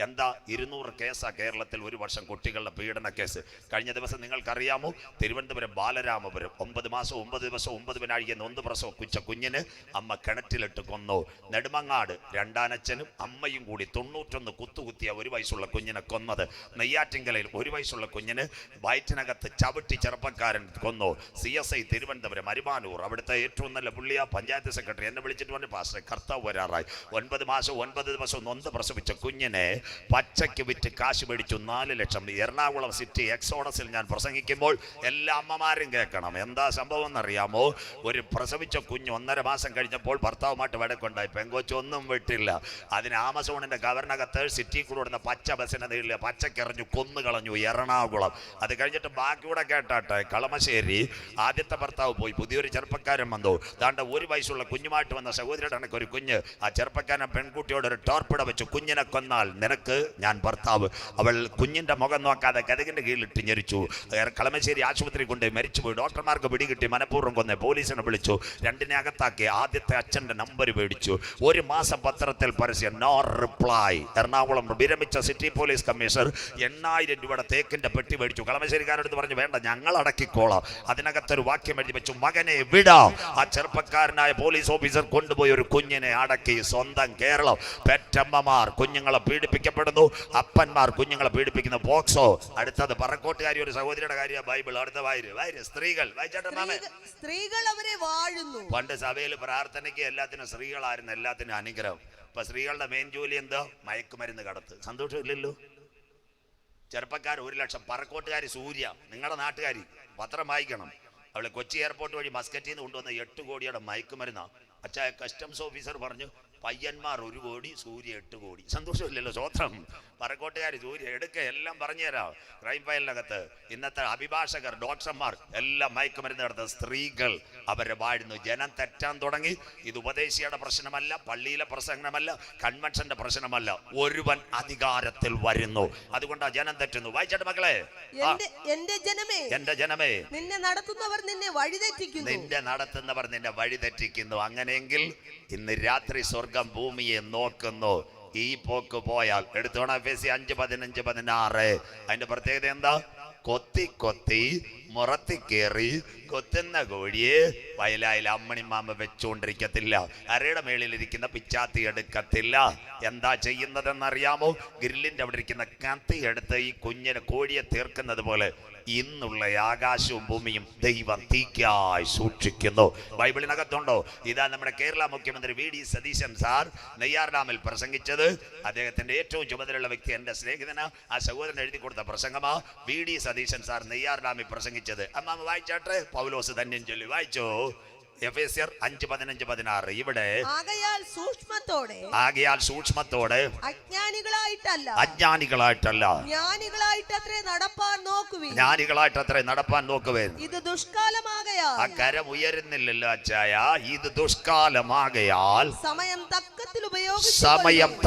Speaker 1: എന്താ 200 കേസാ കേരളത്തിൽ ഒരു വർഷം കുട്ടികളുടെ പീഡന കേസ്. കഴിഞ്ഞ ദിവസം നിങ്ങൾക്കറിയാമോ, തിരുവനന്തപുരം ബാലരാമപുരം 9 മാസം 9 ദിവസം 9 വിനാഴിക നൊന്ത് പ്രസവ കുഞ്ഞിന് അമ്മ കിണറ്റിലിട്ട് കൊന്നു. നെടുമങ്ങാട് രണ്ടാനച്ഛനും അമ്മയും കൂടി 91 കുത്തുകുത്തിയ 1 വയസ്സുള്ള കുഞ്ഞിനെ കൊന്നത്. നെയ്യാറ്റിൻകരയിൽ 1 വയസ്സുള്ള കുഞ്ഞിന് വയറ്റിനകത്ത് ചവിട്ടി ചെറുപ്പക്കാരൻ കൊന്നു. CSI തിരുവനന്തപുരം അരിമാനൂർ അവിടുത്തെ ഏറ്റവും നല്ല പുള്ളിയ പഞ്ചായത്ത് സെക്രട്ടറി എന്നെ വിളിച്ചിട്ട് പറഞ്ഞു, പാസ്റ്റർ കർത്താവ് വരാറായി. 9 മാസം 9 ദിവസം നൊന്ത് പ്രസവിച്ച കുഞ്ഞിനെ പച്ചയ്ക്ക് വിറ്റ് കാശ് മേടിച്ചു 4 ലക്ഷം. എറണാകുളം സിറ്റി എക്സോഡസിൽ ഞാൻ പ്രസംഗിക്കുമ്പോൾ എല്ലാ അമ്മമാരും കേൾക്കണം. എന്താ സംഭവം എന്നറിയാമോ? ഒരു പ്രസവിച്ച കുഞ്ഞ് 1.5 മാസം കഴിഞ്ഞപ്പോൾ ഭർത്താവുമായിട്ട് വഴക്കുണ്ടായി. പെങ്കൊച്ചൊന്നും വിട്ടില്ല. അതിന് ആമസോണിന്റെ കവറിനകത്ത് സിറ്റി കൂടെ പച്ച ബസ്സിനെ നീളില്ല, പച്ചക്കെറിഞ്ഞു കൊന്നു കളഞ്ഞു എറണാകുളം. അത് കഴിഞ്ഞിട്ട് ബാക്കിയൂടെ കേട്ടാട്ടെ. കളമശ്ശേരി കളമശ്ശേരി ആദ്യത്തെ ഭർത്താവ് പോയി, പുതിയൊരു ചെറുപ്പക്കാരൻ വന്നു. ദാണ്ട 1 വയസ്സുള്ള കുഞ്ഞുമായിട്ട് വന്ന സഹോദരിയുടെ കണക്ക് ഒരു കുഞ്ഞ്. ആ ചെറുപ്പക്കാരൻ പെൺകുട്ടിയോട് ഒരു ടോർപ്പിട വെച്ചു, കുഞ്ഞിനെ കൊന്നാൽ നിനക്ക് ഞാൻ ഭർത്താവ്. അവൾ കുഞ്ഞിന്റെ മുഖം നോക്കാതെ കതകിന്റെ കീഴിലിട്ട് ഞെരിച്ചു. കളമശ്ശേരി ആശുപത്രി കൊണ്ട് മരിച്ചുപോയി. ഡോക്ടർമാർക്ക് പിടികിട്ടി, മനഃപൂർവ്വം കൊന്ന് പോലീസിനെ വിളിച്ചു, രണ്ടിനെ അകത്താക്കി. ആദ്യത്തെ അച്ഛന്റെ നമ്പർ മേടിച്ചു. 1 മാസം പത്രത്തിൽ പരസ്യം, നോ റിപ്ലൈ. എറണാകുളം വിരമിച്ച സിറ്റി പോലീസ് കമ്മീഷണർ 8000 രൂപയുടെ തേക്കിന്റെ പെട്ടി മേടിച്ചു. കളമശ്ശേരിക്കാരടുത്ത് പറഞ്ഞു, വേണ്ട ഞങ്ങൾ അടക്കിക്കോളാം. അതിനകത്തൊരു വാക്യം എഴുതി വെച്ചു, മകനെ വിടാം. ആ ചെറുപ്പക്കാരനായ പോലീസ് ഓഫീസർ കൊണ്ടുപോയി ഒരു കുഞ്ഞിനെ അടക്കി. സ്വന്തം കേരളം. പെറ്റമ്മമാർ കുഞ്ഞുങ്ങളെ പീഡിപ്പിക്കപ്പെടുന്നു, അപ്പന്മാർ കുഞ്ഞുങ്ങളെ പീഡിപ്പിക്കുന്നു. പോക്സോ. അടുത്തത് പറക്കോട്ടുകാരി ഒരു സഹോദരിയുടെ കാര്യം, ബൈബിൾ. അടുത്ത വായിര് സ്ത്രീകൾ.
Speaker 2: സ്ത്രീകൾ അവരെ വാഴുന്നു.
Speaker 1: പണ്ട് സഭയിൽ പ്രാർത്ഥനയ്ക്ക് എല്ലാത്തിനും സ്ത്രീകളായിരുന്നു, എല്ലാത്തിനും അനുഗ്രഹം. ഇപ്പൊ സ്ത്രീകളുടെ മെയിൻ ജോലി എന്താ? മയക്കുമരുന്ന് കടത്ത്. സന്തോഷമില്ലല്ലോ. ചെറുപ്പക്കാർ 1 ലക്ഷം. പറക്കോട്ടുകാരി സൂര്യ, നിങ്ങളുടെ നാട്ടുകാരി, പത്രം വായിക്കണം. അവളെ കൊച്ചി എയർപോർട്ട് വഴി മസ്കറ്റിൽ നിന്ന് കൊണ്ടുവന്ന 8 കോടിയുടെ മയക്കുമരുന്നാ. അച്ഛാ കസ്റ്റംസ് ഓഫീസർ പറഞ്ഞു, പയ്യന്മാർ 1 കോടി, സൂര്യ 8 കോടി. സന്തോഷമില്ലല്ലോ. സ്വത്രം. പറക്കോട്ടുകാർ സൂര്യ എടുക്ക, എല്ലാം പറഞ്ഞു തരാം. ക്രൈം ഫയലിനകത്ത് ഇന്നത്തെ അഭിഭാഷകർ, ഡോക്ടർമാർ എല്ലാം മയക്കുമരുന്ന് നടത്തുന്ന സ്ത്രീകൾ അവരെ വാഴുന്നു. ജനം തെറ്റാൻ തുടങ്ങി. ഇത് ഉപദേശിയുടെ പ്രശ്നമല്ല, പള്ളിയിലെ പ്രസംഗമല്ല, കൺവെൻഷന്റെ പ്രശ്നമല്ല. ഒരുവൻ അധികാരത്തിൽ വരുന്നു, അതുകൊണ്ടാണ് ജനം തെറ്റുന്നു. വായിച്ചേട്ടെ മക്കളെ. എന്റെ ജനമേ,
Speaker 2: നിന്നെ നടത്തുന്നവർ നിന്നെ വഴിതെറ്റിക്കുന്നു.
Speaker 1: നിന്നെ നടത്തുന്നവർ നിന്നെ വഴിതെറ്റിക്കുന്നു. അങ്ങനെയെങ്കിൽ ഇന്ന് രാത്രി സ്വർഗം ഭൂമിയെ നോക്കുന്നു. ഈ പോക്ക് പോയാൽ എടുത്തോണം. എഫേസ്യർ 5:15-16. അതിന്റെ പ്രത്യേകത എന്താ? കൊത്തി കൊത്തി മുറത്തി കയറി കൊത്തുന്ന കോഴിയെ വയലായിൽ അമ്മണിമാമ വെച്ചുകൊണ്ടിരിക്കത്തില്ല. അരയുടെ മേളിലിരിക്കുന്ന പിച്ചാത്തി എടുക്കത്തില്ല. എന്താ ചെയ്യുന്നതെന്നറിയാമോ? ഗ്രില്ലിന്റെ അവിടെ ഇരിക്കുന്ന കത്തി എടുത്ത് ഈ കുഞ്ഞിനെ കോഴിയെ തീർക്കുന്നത് പോലെ ഇന്നുള്ള ആകാശവും ഭൂമിയും ദൈവം തീക്കായി സൂക്ഷിക്കുന്നു. ബൈബിളിനകത്തുണ്ടോ? ഇതാ നമ്മുടെ കേരള മുഖ്യമന്ത്രി VD സതീശൻ സാർ നെയ്യാർ ഡാമിൽ പ്രസംഗിച്ചത്. അദ്ദേഹത്തിന്റെ ഏറ്റവും ചുമതലയുള്ള വ്യക്തി, എന്റെ സ്നേഹിതന്, ആ സഹോദരൻ എഴുതി കൊടുത്ത പ്രസംഗമാ VD സതീശൻ സാർ നെയ്യാർ ഡാമിൽ പ്രസംഗിച്ചത്. അമ്മാമ വായിച്ചാട്ടെ. പൗലോസ് ധന്യം ചൊല്ലി വായിച്ചോ. എഫേസ്യർ 5:15-16. ഇവിടെ
Speaker 2: ആകയാൽ
Speaker 1: സൂക്ഷ്മത്തോടെ
Speaker 2: അജ്ഞാനികളായിട്ടല്ല ജ്ഞാനികളായിട്ടത്രേ നടപ്പാൻ നോക്കുവേൻ. ഇത് ദുഷ്കാലമാകയാൽ.
Speaker 1: ആ കരം ഉയരുന്നില്ലല്ലോ അച്ചായ. ഇത് ദുഷ്കാലമാകയാൽ സമയം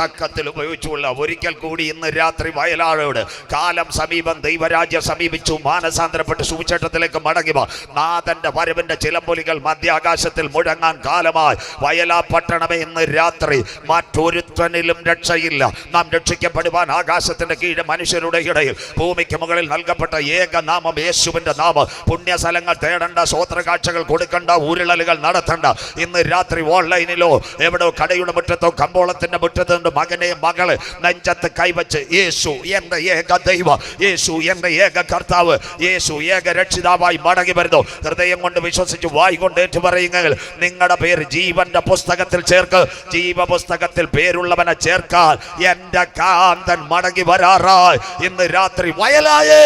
Speaker 1: തക്കത്തിൽ ഉപയോഗിച്ചുള്ള. ഒരിക്കൽ കൂടി ഇന്ന് രാത്രി വയലാളോട്, കാലം സമീപം, ദൈവരാജ്യം സമീപിച്ചു, മാനസാന്തരപ്പെട്ട് സുവിശേഷത്തിലേക്ക് മടങ്ങി വാ. നാഥന്റെ വരവിന്റെ ചിലമ്പൊലികൾ മധ്യാകാശത്തിൽ മുഴങ്ങാൻ കാലമായി. വയലാ പട്ടണമേ, ഇന്ന് രാത്രി മറ്റൊരുത്തനിലും രക്ഷയില്ല. നാം രക്ഷിക്കപ്പെടുവാൻ ആകാശത്തിന്റെ കീഴ് മനുഷ്യരുടെ ഇടയിൽ ഭൂമിക്ക് മുകളിൽ നൽകപ്പെട്ട ഏക നാമം യേശുവിന്റെ നാമം. പുണ്യസ്ഥലങ്ങൾ തേടണ്ട, സ്വോത്രകാഴ്ചകൾ കൊടുക്കണ്ട, ഉരുളലുകൾ നടത്തണ്ട. ഇന്ന് രാത്രി ഓൺലൈനിലോ എവിടോ കടയുടെ മുറ്റത്തോ കമ്പോളത്തിന്റെ മുറ്റത്തോ മകനെ മകളെ നെഞ്ചത്ത് കൈവച്ച്, യേശു എന്റെ ഏക ദൈവം, യേശു എന്റെ ഏക കർത്താവ്, യേശു ഏക രക്ഷിതാവായി മടങ്ങി വരുന്നു. ഹൃദയം കൊണ്ട് വിശ്വസിച്ച് വായി കൊണ്ട് ഏറ്റു പറയുമെങ്കിൽ നിങ്ങളുടെ പേര് ജീവന്റെ പുസ്തകത്തിൽ ചേർക്ക്. ജീവപുസ്തകത്തിൽ പേരുള്ളവനെ ചേർക്കാൻ എന്റെ കാന്തൻ മടങ്ങി വരാറായി. ഇന്ന് രാത്രി വയലായേ,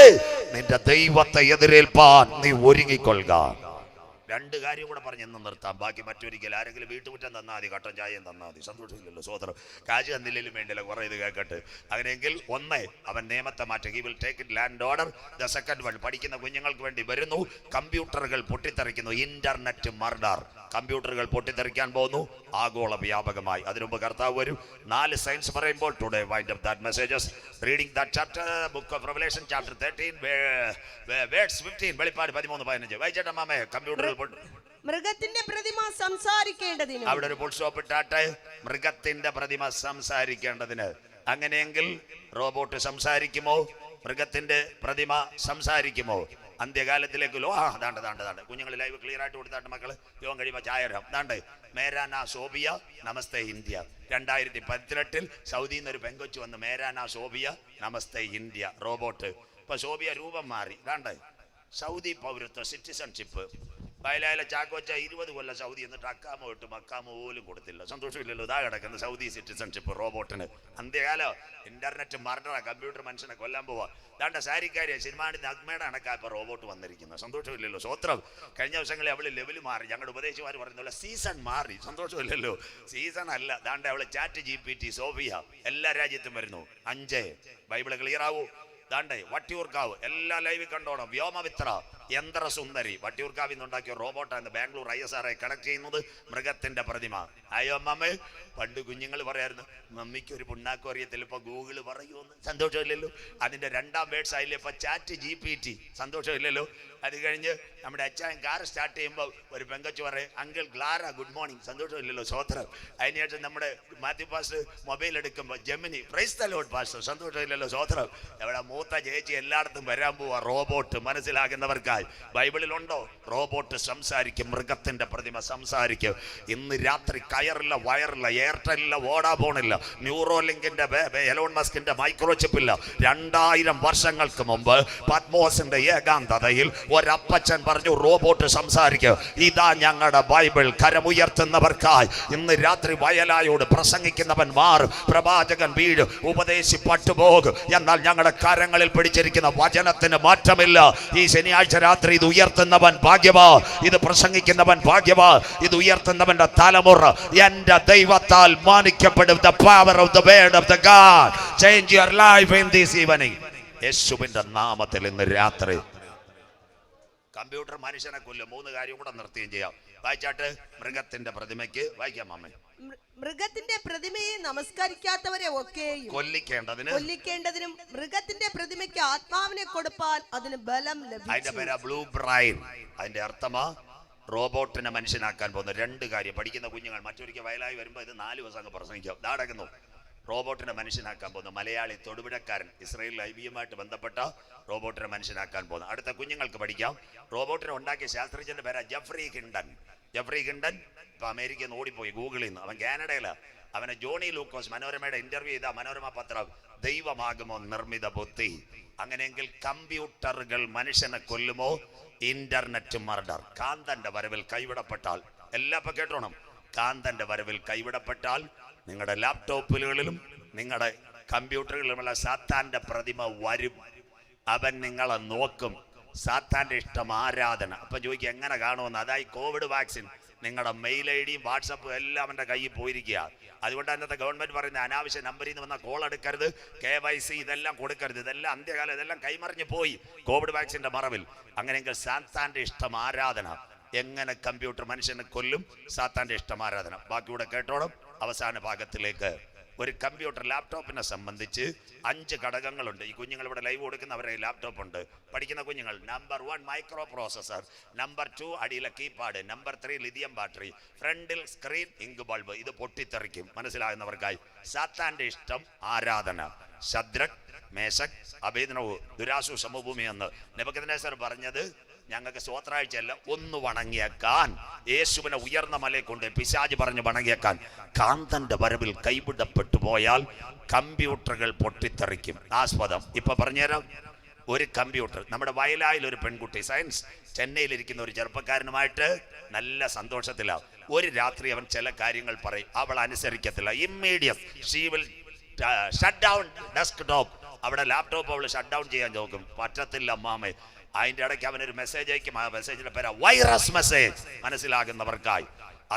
Speaker 1: നിന്റെ ദൈവത്തെ എതിരേൽപ്പാൻ നീ ഒരുങ്ങിക്കൊള്ളുക. 2 കാര്യം കൂടെ പറഞ്ഞ് ഇന്ന് നിർത്താം. ബാക്കി മറ്റൊരിക്കൽ. ആരെങ്കിലും വീട്ടുമുറ്റം തന്നാൽ മതി, കട്ടൻ ചായയും തന്നാൽ മതി. സന്തോഷമില്ലല്ലോ സോദരം. കാശ് തന്നില്ലെങ്കിലും വേണ്ടില്ല, കുറെ ഇത് കേൾക്കട്ടെ. അങ്ങനെയെങ്കിൽ ഒന്ന്, അവൻ നിയമത്തെ മാറ്റും. He will take it land order. The second one, പഠിക്കുന്ന കുഞ്ഞുങ്ങൾക്ക് വേണ്ടി വരുന്നു. കമ്പ്യൂട്ടറുകൾ പൊട്ടിത്തെറിക്കുന്നു. Internet murder. കമ്പ്യൂട്ടറുകൾ പൊട്ടിത്തെറിക്കാൻ പോകുന്നു ആഗോള വ്യാപകമായി. അതിനുമുമ്പ് കർത്താവ് വരും. 4 സയൻസ് പറയുമ്പോൾ today wind up that messages reading that chapter, book of revelation chapter 13 words 15, വെളിപ്പാട് 13-15. വായിച്ചേട്ടാ മാമേ. കമ്പ്യൂട്ടറുകൾ
Speaker 2: മൃഗത്തിന്റെ പ്രതിമ സംസാരിക്കേണ്ടതിന്.
Speaker 1: അവിടെ ഒരു ഫുൾ സ്റ്റോപ്പ് ഇട്ടാട്ടെ. മൃഗത്തിന്റെ പ്രതിമ സംസാരിക്കേണ്ടതിന്. അങ്ങനെയെങ്കിൽ റോബോട്ട് സംസാരിക്കുമോ? മൃഗത്തിന്റെ പ്രതിമ സംസാരിക്കുമോ? അന്ത്യകാലത്തിലേക്കല്ലോ. ദാണ്ട് കുഞ്ഞുങ്ങൾ ലൈവ് ക്ലിയർ ആയിട്ട് കൊടുത്താട്ട് മക്കള്. യോഗം കഴിയുമ്പോൾ ചായരാം. ദാണ്ട് മേരാന സോബിയ നമസ്തേ ഇന്ത്യ. 2018 സൗദിയിൽ നിന്ന് ഒരു പെങ്കൊച്ചു വന്ന് മേരാന സോബിയ നമസ്തേ ഇന്ത്യ റോബോട്ട്. ഇപ്പൊ സോബിയ രൂപം മാറി. ദാണ്ട് സൗദി പൗരത്വ സിറ്റിസൺഷിപ്പ്. വയലായാലും ചാക്കോച്ച 20 കൊല്ലം സൗദി എന്നിട്ട് അക്കാമോ ഇട്ട് മക്കാമോ പോലും കൊടുത്തില്ല. സന്തോഷമില്ലല്ലോ. ഇതാ കിടക്കുന്ന സൗദി സിറ്റിസൺഷിപ്പ് റോബോട്ടിന്. അന്ത്യകാലം ഇന്റർനെറ്റ് മർഡറ. കമ്പ്യൂട്ടർ മനുഷ്യനെ കൊല്ലാൻ പോവാ. ദാണ്ട സാരിക്കാരി സിനിമാന്റെ അഗ്മയുടെ അണക്കാ ഇപ്പൊ റോബോട്ട് വന്നിരിക്കുന്നത്. സന്തോഷമില്ലല്ലോ. സ്വത്രം. കഴിഞ്ഞ ദിവസങ്ങളിൽ അവള് ലെവല് മാറി. ഞങ്ങളുടെ ഉപദേശിമാർ പറയുന്നില്ല, സീസൺ മാറി. സന്തോഷമില്ലല്ലോ. സീസൺ അല്ല. ദാണ്ട അവള് ചാറ്റ് GPT സോഫിയ എല്ലാ രാജ്യത്തും വരുന്നു. 5 ബൈബിള് ക്ലിയർ ആവൂ. ദാണ്ടേ വട്ടിയൂർക്കാവ് എല്ലാ ലൈവ് കണ്ടോണം. വ്യോമവിത്ര യന്ത്രസുന്ദരി വട്ടിയൂർക്കാവിൽ നിന്നുണ്ടാക്കിയ റോബോട്ടാണ് ബാംഗ്ലൂർ ISRI കണക്ട് ചെയ്യുന്നത് മൃഗത്തിന്റെ പ്രതിമ. അയ്യോ മമ്മ, പണ്ട് കുഞ്ഞുങ്ങൾ പറയായിരുന്നു മമ്മിക്ക് ഒരു പുണ്ണാക്കും അറിയത്തില്ല, ഇപ്പൊ ഗൂഗിള് പറയുമെന്ന്. സന്തോഷമില്ലല്ലോ. അതിന്റെ രണ്ടാം വേർഡ്സ് ആയില്ലേ ഇപ്പൊ ചാറ്റ് GPT. സന്തോഷമില്ലല്ലോ. അത് കഴിഞ്ഞ് നമ്മുടെ അച്ചായൻ കാർ സ്റ്റാർട്ട് ചെയ്യുമ്പോൾ ഒരു പെങ്കച്ച് പറയും അങ്കിൾ ഗ്ലാര ഗുഡ് മോർണിംഗ്. സന്തോഷമില്ലല്ലോ. സ്വോത്രം. അതിനുശേഷം നമ്മുടെ മാത്യു പാസ്റ്റർ മൊബൈൽ എടുക്കുമ്പോൾ ജെമിനി പ്രൈസ് ദി ലോർഡ് പാസ്റ്റർ. സന്തോഷമില്ലല്ലോ. സ്വോത്രം. എവിടെ മൂത്ത ചേച്ചി എല്ലായിടത്തും വരാൻ പോവാ റോബോട്ട്. മനസ്സിലാകുന്നവർക്കായി ബൈബിളിലുണ്ടോ റോബോട്ട് സംസാരിക്കും, മൃഗത്തിന്റെ പ്രതിമ സംസാരിക്കും. ഇന്ന് രാത്രി കയറില്ല, വയറില്ല, എയർടെലില്ല, വോഡാഫോണില്ല, ന്യൂറോലിങ്കിന്റെ എലോൺ മസ്കിന്റെ മൈക്രോചിപ്പില്ല. 2000 വർഷങ്ങൾക്ക് മുമ്പ് പത്മോസിന്റെ ഏകാന്തതയിൽ ഒരപ്പച്ചൻ പറഞ്ഞു റോബോട്ട് സംസാരിക്കുക. ഇതാ ഞങ്ങളുടെ ബൈബിൾ. കരമുയർത്തുന്നവർക്കായി ഇന്ന് രാത്രി വയലായോട് പ്രസംഗിക്കുന്നവൻ മാറും, പ്രവാചകൻ വീഴും, ഉപദേശി പട്ടുപോകും. എന്നാൽ ഞങ്ങളുടെ കരങ്ങളിൽ പിടിച്ചിരിക്കുന്ന വചനത്തിന് മാറ്റമില്ല. ഈ ശനിയാഴ്ച രാത്രി ഇത് ഉയർത്തുന്നവൻ ഭാഗ്യവാ, ഇത് പ്രസംഗിക്കുന്നവൻ ഭാഗ്യവാ, ഇത് ഉയർത്തുന്നവന്റെ തലമുറ എന്റെ ദൈവത്താൽ മാനിക്കപ്പെടും. The power of the word of the God change your life in this evening. യേശുവിന്റെ നാമത്തിൽ ഇന്ന് രാത്രി. കമ്പ്യൂട്ടർ മനുഷ്യനെ കൊല്ലും. 3 കാര്യം കൂടെ നിർത്തുകയും ചെയ്യാം. വായിച്ചാട്ട് മൃഗത്തിന്റെ പ്രതിമയ്ക്ക് വായിക്കാം അമ്മ.
Speaker 2: മൃഗത്തിന്റെ പ്രതിമയെ നമസ്കരിക്കാത്തവരെ ഒക്കെയും കൊല്ലിക്കേണ്ടതിനും മൃഗത്തിന്റെ പ്രതിമയ്ക്ക് ആത്മാവിനെ കൊടുപ്പാൻ അതിന് ബലം ലഭിച്ചു.
Speaker 1: അതിന്റെ പേരാ ബ്ലൂ ബ്രൈൻ. അതിന്റെ അർത്ഥമാ റോബോട്ടിനെ മനുഷ്യനാക്കാൻ പോകുന്നു. 2 കാര്യം പഠിക്കുന്ന കുഞ്ഞുങ്ങൾ മറ്റൊരിക്കൽ വയലായി വരുമ്പോൾ ഇത് 4 ദിവസം അങ്ങ് പ്രസംഗിക്കും. ഇതാടക്കുന്നു റോബോട്ടിനെ മനുഷ്യനാക്കാൻ പോകുന്നു. മലയാളി തൊടുപുഴക്കാരൻ ഇസ്രായേൽ IBMായിട്ട് ബന്ധപ്പെട്ട റോബോട്ടിനെ മനുഷ്യനാക്കാൻ പോകുന്നു. അടുത്ത കുഞ്ഞുങ്ങൾക്ക് പഠിക്കാം. റോബോട്ടിനെ ഉണ്ടാക്കിയ ശാസ്ത്രജ്ഞന്റെ പേരാ ജെഫ്രി ഹിൻഡൻ. ഇപ്പൊ അമേരിക്കയിൽ നിന്ന് ഓടിപ്പോയി ഗൂഗിളിൽ നിന്ന്. അവൻ കാനഡയിലാണ്. അവനെ ജോണി ലൂക്കോസ് മനോരമയുടെ ഇന്റർവ്യൂ ചെയ്ത മനോരമ പത്രം ദൈവമാകുമോ നിർമ്മിത ബുദ്ധി. അങ്ങനെയെങ്കിൽ കമ്പ്യൂട്ടറുകൾ മനുഷ്യനെ കൊല്ലുമോ? Internet murder. കാന്തന്റെ വരവിൽ കൈവിടപ്പെട്ടാൽ എല്ലാം കേട്ടോണം. കാന്തന്റെ വരവിൽ കൈവിടപ്പെട്ടാൽ നിങ്ങളുടെ ലാപ്ടോപ്പുകളിലും നിങ്ങളുടെ കമ്പ്യൂട്ടറുകളിലുമുള്ള സാത്താന്റെ പ്രതിമ വരും. അവൻ നിങ്ങളെ നോക്കും. സാത്താന്റെ ഇഷ്ടം ആരാധന. അപ്പൊ ചോദിക്കുക എങ്ങനെ കാണുമെന്ന്. അതായി കോവിഡ് വാക്സിൻ നിങ്ങളുടെ മെയിൽ ID വാട്സപ്പും എല്ലാം അവൻ്റെ കയ്യിൽ പോയിരിക്കുക. അതുകൊണ്ട് അന്നത്തെ ഗവൺമെന്റ് പറയുന്ന അനാവശ്യ നമ്പറിൽ നിന്ന് വന്ന കോൾ എടുക്കരുത്, KYC ഇതെല്ലാം കൊടുക്കരുത്. ഇതെല്ലാം അന്ത്യകാലം ഇതെല്ലാം കൈമറിഞ്ഞു പോയി കോവിഡ് വാക്സിന്റെ മറവിൽ. അങ്ങനെയെങ്കിൽ സാത്താന്റെ ഇഷ്ടം ആരാധന. എങ്ങനെ കമ്പ്യൂട്ടർ മനുഷ്യനെ കൊല്ലും? സാത്താന്റെ ഇഷ്ടം ആരാധന. ബാക്കിയൂടെ കേട്ടോണം. അവസാന ഭാഗത്തിലേക്ക്. ഒരു കമ്പ്യൂട്ടർ ലാപ്ടോപ്പിനെ സംബന്ധിച്ച് 5 ഘടകങ്ങളുണ്ട്. ഈ കുഞ്ഞുങ്ങൾ ഇവിടെ ലൈവ് കൊടുക്കുന്നവരെ ലാപ്ടോപ്പ് ഉണ്ട്. പഠിക്കുന്ന കുഞ്ഞുങ്ങൾ നമ്പർ 1 മൈക്രോ പ്രോസസർ, നമ്പർ 2 അടിയിലെ കീപാഡ്, നമ്പർ 3 ലിഥിയം ബാറ്ററി, ഫ്രണ്ടിൽ സ്ക്രീൻ, ഇങ്ക് ബൾബ്. ഇത് പൊട്ടിത്തെറിക്കും. മനസ്സിലാകുന്നവർക്കായി. സാത്താന്റെ ഇഷ്ടം ആരാധന. ശദ്രക്, മേശക്, അബേദ്നെഗോ ദുരാസു സമഭൂമി എന്ന് നെബൂഖദ്നേസർ പറഞ്ഞത് ഞങ്ങൾക്ക് സ്വോത്രാഴ്ചയല്ല, ഒന്ന് വണങ്ങിയേക്കാൻ. യേശുവിനെ ഉയർന്ന മലയെ കൊണ്ട് പിശാച് പറഞ്ഞ് വണങ്ങിയേക്കാൻ. കാന്തന്റെ വരവിൽ കൈവിടപ്പെട്ടു പോയാൽ കമ്പ്യൂട്ടറുകൾ പൊട്ടിത്തെറിക്കും. ആസ്പദം ഇപ്പൊ പറഞ്ഞുതരാം. ഒരു കമ്പ്യൂട്ടർ നമ്മുടെ വയലായിൽ ഒരു പെൺകുട്ടി സയൻസ് ചെന്നൈയിലിരിക്കുന്ന ഒരു ചെറുപ്പക്കാരനുമായിട്ട് നല്ല സന്തോഷത്തിലാണ്. ഒരു രാത്രി അവൻ ചില കാര്യങ്ങൾ പറയും. അവൾ അനുസരിക്കത്തില്ല. Immediate she will shut down desktop. അവിടെ ലാപ്ടോപ്പ് അവൾ ഷട്ട് ഡൗൺ ചെയ്യാൻ നോക്കും. പറ്റത്തില്ല അമ്മാമേ. അതിൻ്റെ ഇടയ്ക്ക് അവനൊരു മെസ്സേജ് അയക്കും. ആ മെസ്സേജിന്റെ പേരാ വൈറസ് മെസ്സേജ്. മനസ്സിലാകുന്നവർക്കായി.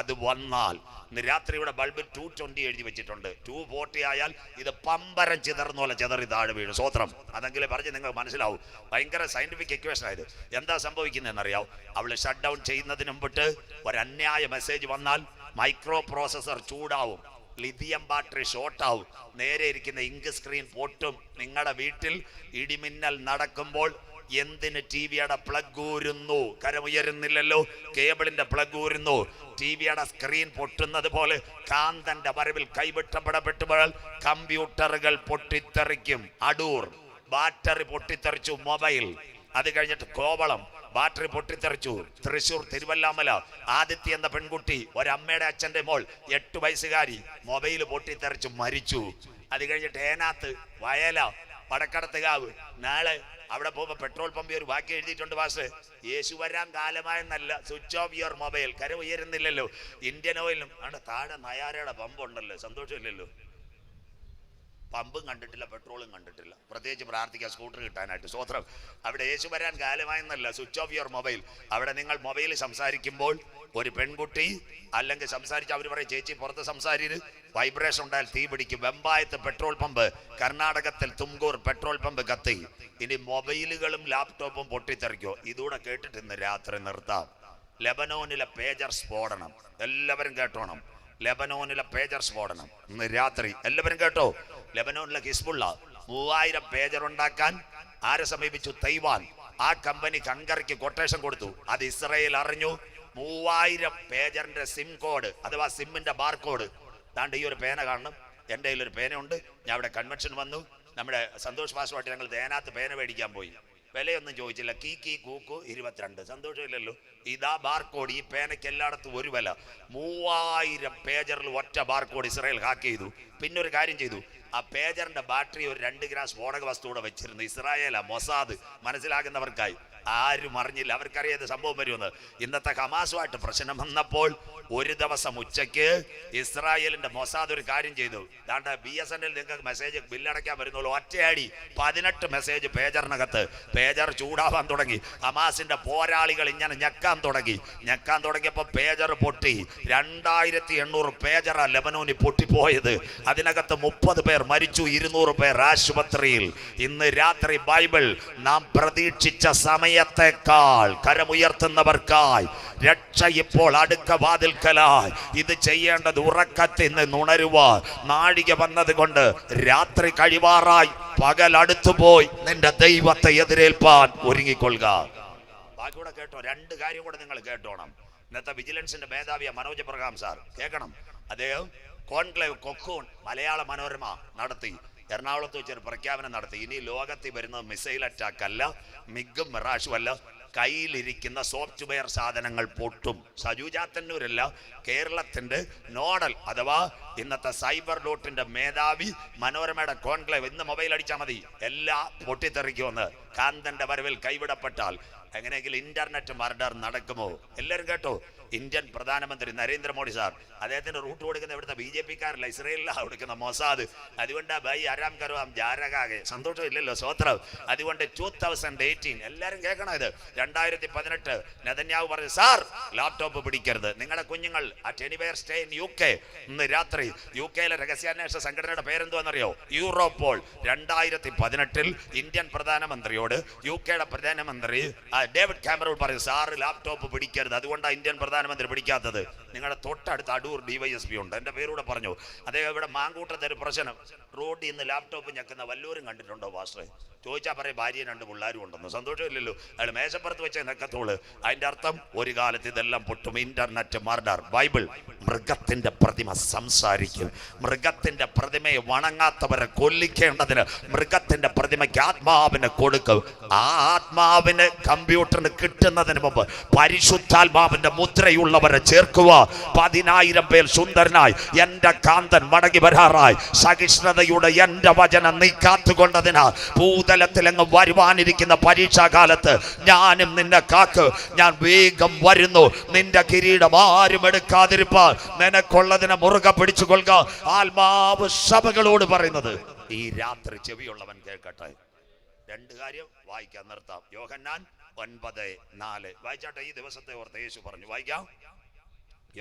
Speaker 1: അത് വന്നാൽ ഇന്ന് രാത്രി ഇവിടെ ബൾബിൽ 220 എഴുതി വെച്ചിട്ടുണ്ട്. 240 ആയാൽ ഇത് പമ്പരം ചിതർന്ന പോലെ ചിതറി താഴെ വീഴും. സ്വോത്രം. അതെങ്കിലും പറഞ്ഞ് നിങ്ങൾ മനസ്സിലാവും. ഭയങ്കര സയന്റിഫിക് ഇക്വേഷൻ ആയത്. എന്താ സംഭവിക്കുന്നതെന്നറിയാവും. അവള് ഷട്ട് ഡൗൺ ചെയ്യുന്നതിന് മുമ്പിട്ട് ഒരു അന്യായ മെസ്സേജ് വന്നാൽ മൈക്രോ പ്രോസസർ ചൂടാവും, ലിഥിയം ബാറ്ററി ഷോർട്ടാവും, നേരെ ഇരിക്കുന്ന ഇങ്ക് സ്ക്രീൻ പൊട്ടും. നിങ്ങളുടെ വീട്ടിൽ ഇടിമിന്നൽ നടക്കുമ്പോൾ എന്തിന് ടിവിയുടെ പ്ലഗ് ഊരുന്നു? കരമുയരുന്നില്ലല്ലോ. കേബിളിന്റെ പ്ലഗ് ഊരുന്നു. ടിവിയുടെ സ്ക്രീൻ പൊട്ടുന്നത് പോലെ കാന്തന്റെ വരവിൽ കൈവിട്ടപ്പെടപ്പെട്ടുമ്പോൾ കമ്പ്യൂട്ടറുകൾ പൊട്ടിത്തെറിക്കും. അടൂർ ബാറ്ററി പൊട്ടിത്തെറിച്ചു. മൊബൈൽ. അത് കഴിഞ്ഞിട്ട് കോവളം ബാറ്ററി പൊട്ടിത്തെറിച്ചു. തൃശൂർ തിരുവല്ലാമല ആദിത്യ എന്ന പെൺകുട്ടി, ഒരമ്മയുടെ അച്ഛന്റെ മോൾ 8 വയസ്സുകാരി, മൊബൈൽ പൊട്ടിത്തെറിച്ചു മരിച്ചു. അത് കഴിഞ്ഞിട്ട് ഏനാത്ത്, വയല, വടക്കടത്തുകാവ്. നാളെ അവിടെ പോകുമ്പോൾ പെട്രോൾ പമ്പിൽ ഒരു വാക്യം എഴുതിയിട്ടുണ്ട്. വാസ് യേശു വരാൻ കാലമായെന്നല്ല, സ്വിച്ച് ഓഫ് യുവർ മൊബൈൽ. കര ഉയരുന്നില്ലല്ലോ. ഇന്ത്യൻ ഓയിലും ആണ് താഴെ നയാരയുടെ പമ്പ് ഉണ്ടല്ലോ. സന്തോഷമില്ലല്ലോ. പമ്പും കണ്ടിട്ടില്ല, പെട്രോളും കണ്ടിട്ടില്ല. പ്രത്യേകിച്ച് പ്രാർത്ഥിക്കുക സ്കൂട്ടർ കിട്ടാനായിട്ട്. സ്വോത്രം. അവിടെ യേശു വരാൻ കാലമായെന്നല്ല, സ്വിച്ച് ഓഫ് യുവർ മൊബൈൽ. അവിടെ നിങ്ങൾ മൊബൈൽ സംസാരിക്കുമ്പോൾ ഒരു പെൺകുട്ടി അല്ലെങ്കിൽ സംസാരിച്ച് അവർ പറയും ചേച്ചി പുറത്ത് സംസാരിച്ച് വൈബ്രേഷൻ ഉണ്ടായാൽ തീ പിടിക്കും. വെമ്പായത്ത് പെട്രോൾ പമ്പ്, കർണാടകത്തിൽ തുംകൂർ പെട്രോൾ പമ്പ് കത്തി. ഇനി മൊബൈലുകളും ലാപ്ടോപ്പും പൊട്ടിത്തെറിക്കോ? ഇതൂടെ കേട്ടിട്ട് ഇന്ന് രാത്രി നിർത്താം. ലെബനോനിലെ പേജർ സ്ഫോടനം എല്ലാവരും കേട്ടോണം. ലെബനോനിലെ പേജർ സ്ഫോടനം ഇന്ന് രാത്രി എല്ലാവരും കേട്ടോ. ലെബനോനിലെ ഹിസ്ബുള്ള 3000 പേജർ ഉണ്ടാക്കാൻ ആരെ സമീപിച്ചു? തൈവാൻ. ആ കമ്പനി കങ്കറിക്ക് കൊട്ടേഷൻ കൊടുത്തു. അത് ഇസ്രയേൽ അറിഞ്ഞു. 3000 പേജറിന്റെ സിം കോഡ് അഥവാ സിമ്മിന്റെ ബാർ കോഡ്. താണ്ട് ഈ ഒരു പേന കാണണം. എൻ്റെ കയ്യിലൊരു പേനയുണ്ട്. ഞാൻ ഇവിടെ കൺവെൻഷൻ വന്നു. നമ്മുടെ സന്തോഷ് പാസുമായിട്ട് ഞങ്ങൾ തേനാത്ത് പേന മേടിക്കാൻ പോയി. വിലയൊന്നും ചോദിച്ചില്ല. കീ കൂക്കു 22. സന്തോഷമില്ലല്ലോ. ഇതാ ബാർ കോഡ്. ഈ പേനയ്ക്ക് എല്ലായിടത്തും ഒരു വില. 3000 പേജറിൽ ഒറ്റ ബാർ കോഡ് ഇസ്രായേൽ ഹാക്ക് ചെയ്തു. പിന്നെ ഒരു കാര്യം ചെയ്തു. ആ പേജറിന്റെ ബാറ്ററി ഒരു 2 ഗ്രാം സ്ഫോടക വസ്തു കൂടെ വെച്ചിരുന്നു. ഇസ്രായേലാ, മൊസാദ്. മനസ്സിലാകുന്നവർക്കായി. ആരും അറിഞ്ഞില്ല. അവർക്കറിയാതെ സംഭവം വരുമെന്ന്. ഇന്നത്തെ ഹമാസുമായിട്ട് പ്രശ്നം വന്നപ്പോൾ ഒരു ദിവസം ഉച്ചയ്ക്ക് ഇസ്രായേലിന്റെ മൊസാദ് ഒരു കാര്യം ചെയ്തു. ദാണ്ട BSNL നിങ്ങൾക്ക് മെസ്സേജ് ബില്ലടയ്ക്കാൻ വരുന്നുള്ളൂ. ഒറ്റയടി 18 മെസ്സേജ് പേജറിനകത്ത്. പേജർ ചൂടാവാൻ തുടങ്ങി. ഹമാസിന്റെ പോരാളികൾ ഇങ്ങനെ ഞെക്കാൻ തുടങ്ങിയപ്പോൾ പേജർ പൊട്ടി. 2800 പേജറാ ലെബനോനിൽ പൊട്ടിപ്പോയത്. അതിനകത്ത് 30 പേർ മരിച്ചു, 200 പേർ ആശുപത്രിയിൽ. ഇന്ന് രാത്രി ബൈബിൾ നാം പ്രതീക്ഷിച്ച സമയത്തെക്കാൾ കരമുയർത്തുന്നവർക്കായി രക്ഷ ഇപ്പോൾ അടുക്ക വാതിൽക്കലായി. ഇത് ചെയ്യേണ്ടത് ഉറക്കത്തിൽ നിന്ന് ഉണരുവാൻ നാഴിക വന്നത് കൊണ്ട് രാത്രി കഴിവാറായി. പകൽ അടുത്തുപോയി. നിന്റെ ദൈവത്തെ എതിരേൽപ്പാൻ ഒരുങ്ങിക്കൊള്ളുക. ബാക്കിയൂടെ കേട്ടോ. 2 കാര്യം കൂടെ നിങ്ങൾ കേട്ടോണം. ഇന്നത്തെ വിജിലൻസിന്റെ മേധാവിയ മനോജ് എബ്രഹാം സാർ കേൾക്കണം. അദ്ദേഹം കോൺക്ലേവ് കൊക്കൂൺ മലയാള മനോരമ നടത്തി. എറണാകുളത്ത് വെച്ചൊരു പ്രഖ്യാപനം നടത്തി. ഇനി ലോകത്തിൽ വരുന്നത് മിസൈൽ അറ്റാക്ക് അല്ല, മിഗും മിറാഷും അല്ല, കയ്യിലിരിക്കുന്ന സോഫ്റ്റ്വെയർ സാധനങ്ങൾ പൊട്ടും. സജു ചാത്തന്നൂരല്ല, കേരളത്തിന്റെ നോഡൽ അഥവാ ഇന്നത്തെ സൈബർ ഡോട്ടിന്റെ മേധാവി മനോരമയുടെ കോൺക്ലേവ്. ഇന്ന് മൊബൈൽ അടിച്ചാൽ മതി, എല്ലാം പൊട്ടിത്തെറിക്കുമെന്ന്. കാന്തന്റെ വരവിൽ കൈവിടപ്പെട്ടാൽ എങ്ങനെയെങ്കിലും ഇന്റർനെറ്റ് മർഡർ നടക്കുമോ? എല്ലാവരും കേട്ടോ. ഇന്ത്യൻ പ്രധാനമന്ത്രി നരേന്ദ്രമോദി സാർ, അദ്ദേഹത്തിന് റൂട്ട് കൊടുക്കുന്ന ഇവിടുത്തെ BJP-കാരല്ല, ഇസ്രയേലിലാണ് കൊടുക്കുന്ന മൊസാദ്. അതുകൊണ്ട് ബൈ ആരാം കറുവാം ജാരകാകെ. സന്തോഷമില്ലല്ലോ, സ്വത്രം. അതുകൊണ്ട് 2018 എല്ലാവരും കേൾക്കണം. ഇത് 2018 നെതന്യാഹു പറഞ്ഞു, സാർ ലാപ്ടോപ്പ് പിടിക്കരുത്, നിങ്ങളുടെ കുഞ്ഞുങ്ങൾ at anywhere stay in UK. ഇന്ന് രാത്രി UK-യിലെ രഹസ്യാന്വേഷണ സംഘടനയുടെ പേരെന്തുവെന്നറിയോ? യൂറോപോൾ. 2018 ഇന്ത്യൻ പ്രധാനമന്ത്രിയോട് UK-യുടെ പ്രധാനമന്ത്രി ഡേവിഡ് കാമറൂൺ പറഞ്ഞു, സാർ ലാപ്ടോപ്പ് പിടിക്കരുത്. അതുകൊണ്ടാണ് ഇന്ത്യൻ പ്രധാനമന്ത്രി പിടിക്കാത്തത്. നിങ്ങളുടെ തൊട്ടടുത്ത് അടൂർ DYSP ഉണ്ട്, എൻ്റെ പേരൂടെ പറഞ്ഞു. അദ്ദേഹം ഇവിടെ മാങ്കൂട്ടത്തെ ഒരു പ്രശ്നം, റോഡിൽ നിന്ന് ലാപ്ടോപ്പ് ഞെക്കുന്ന വല്ലവരും കണ്ടിട്ടുണ്ടോ പാസ്റ്ററെ? ചോദിച്ചാൽ പറയും ഭാര്യ 2 പിള്ളേരും ഉണ്ടെന്ന്. സന്തോഷമില്ലല്ലോ. അയാൾ മേശപ്പുറത്ത് വെച്ച നെക്കത്തോള്. അതിൻ്റെ അർത്ഥം ഒരു കാലത്ത് ഇതെല്ലാം പൊട്ടും. Internet murder. ബൈബിൾ മൃഗത്തിന്റെ പ്രതിമ സംസാരിക്കും. മൃഗത്തിന്റെ പ്രതിമയെ വണങ്ങാത്തവരെ കൊല്ലിക്കേണ്ടതിന് മൃഗത്തിന്റെ പ്രതിമയ്ക്ക് ആത്മാവിനെ കൊടുക്കും. ആ ആത്മാവിന് കമ്പ്യൂട്ടറിന് കിട്ടുന്നതിന് മുമ്പ് പരിശുദ്ധാത്മാവിന്റെ മുദ്രയുള്ളവരെ ചേർക്കുക. 10,000 പേർ സുന്ദരനായി എന്റെ കാന്തൻ മടങ്ങി വരാറായി. സഹിഷ്ണുതയുടെ എന്റെ വചനം നീ കാത്തുകൊണ്ടതിനാൽ ഭൂതലത്തിൽ അങ്ങ് വരുവാനിരിക്കുന്ന പരീക്ഷാകാലത്ത് ഞാനും നിന്നെ കാക്ക്. ഞാൻ വേഗം വരുന്നു. നിന്റെ കിരീടം ആരും എടുക്കാതിരിപ്പാൻ നിനക്കുള്ളതിനെ മുറുകെ പിടിച്ചുകൊള്ളുക. ആത്മാവ് സഭകളോട് പറയുന്നത് ഈ രാത്രി ചെവിയുള്ളവൻ കേൾക്കട്ടെ. 2 കാര്യം വായിക്കാൻ നിർത്താം. യോഹന്നാൻ 9:4 വായിച്ചാട്ടെ. ഈ ദിവസത്തെ ഓർത്ത് യേശു പറഞ്ഞു. വായിക്കാം.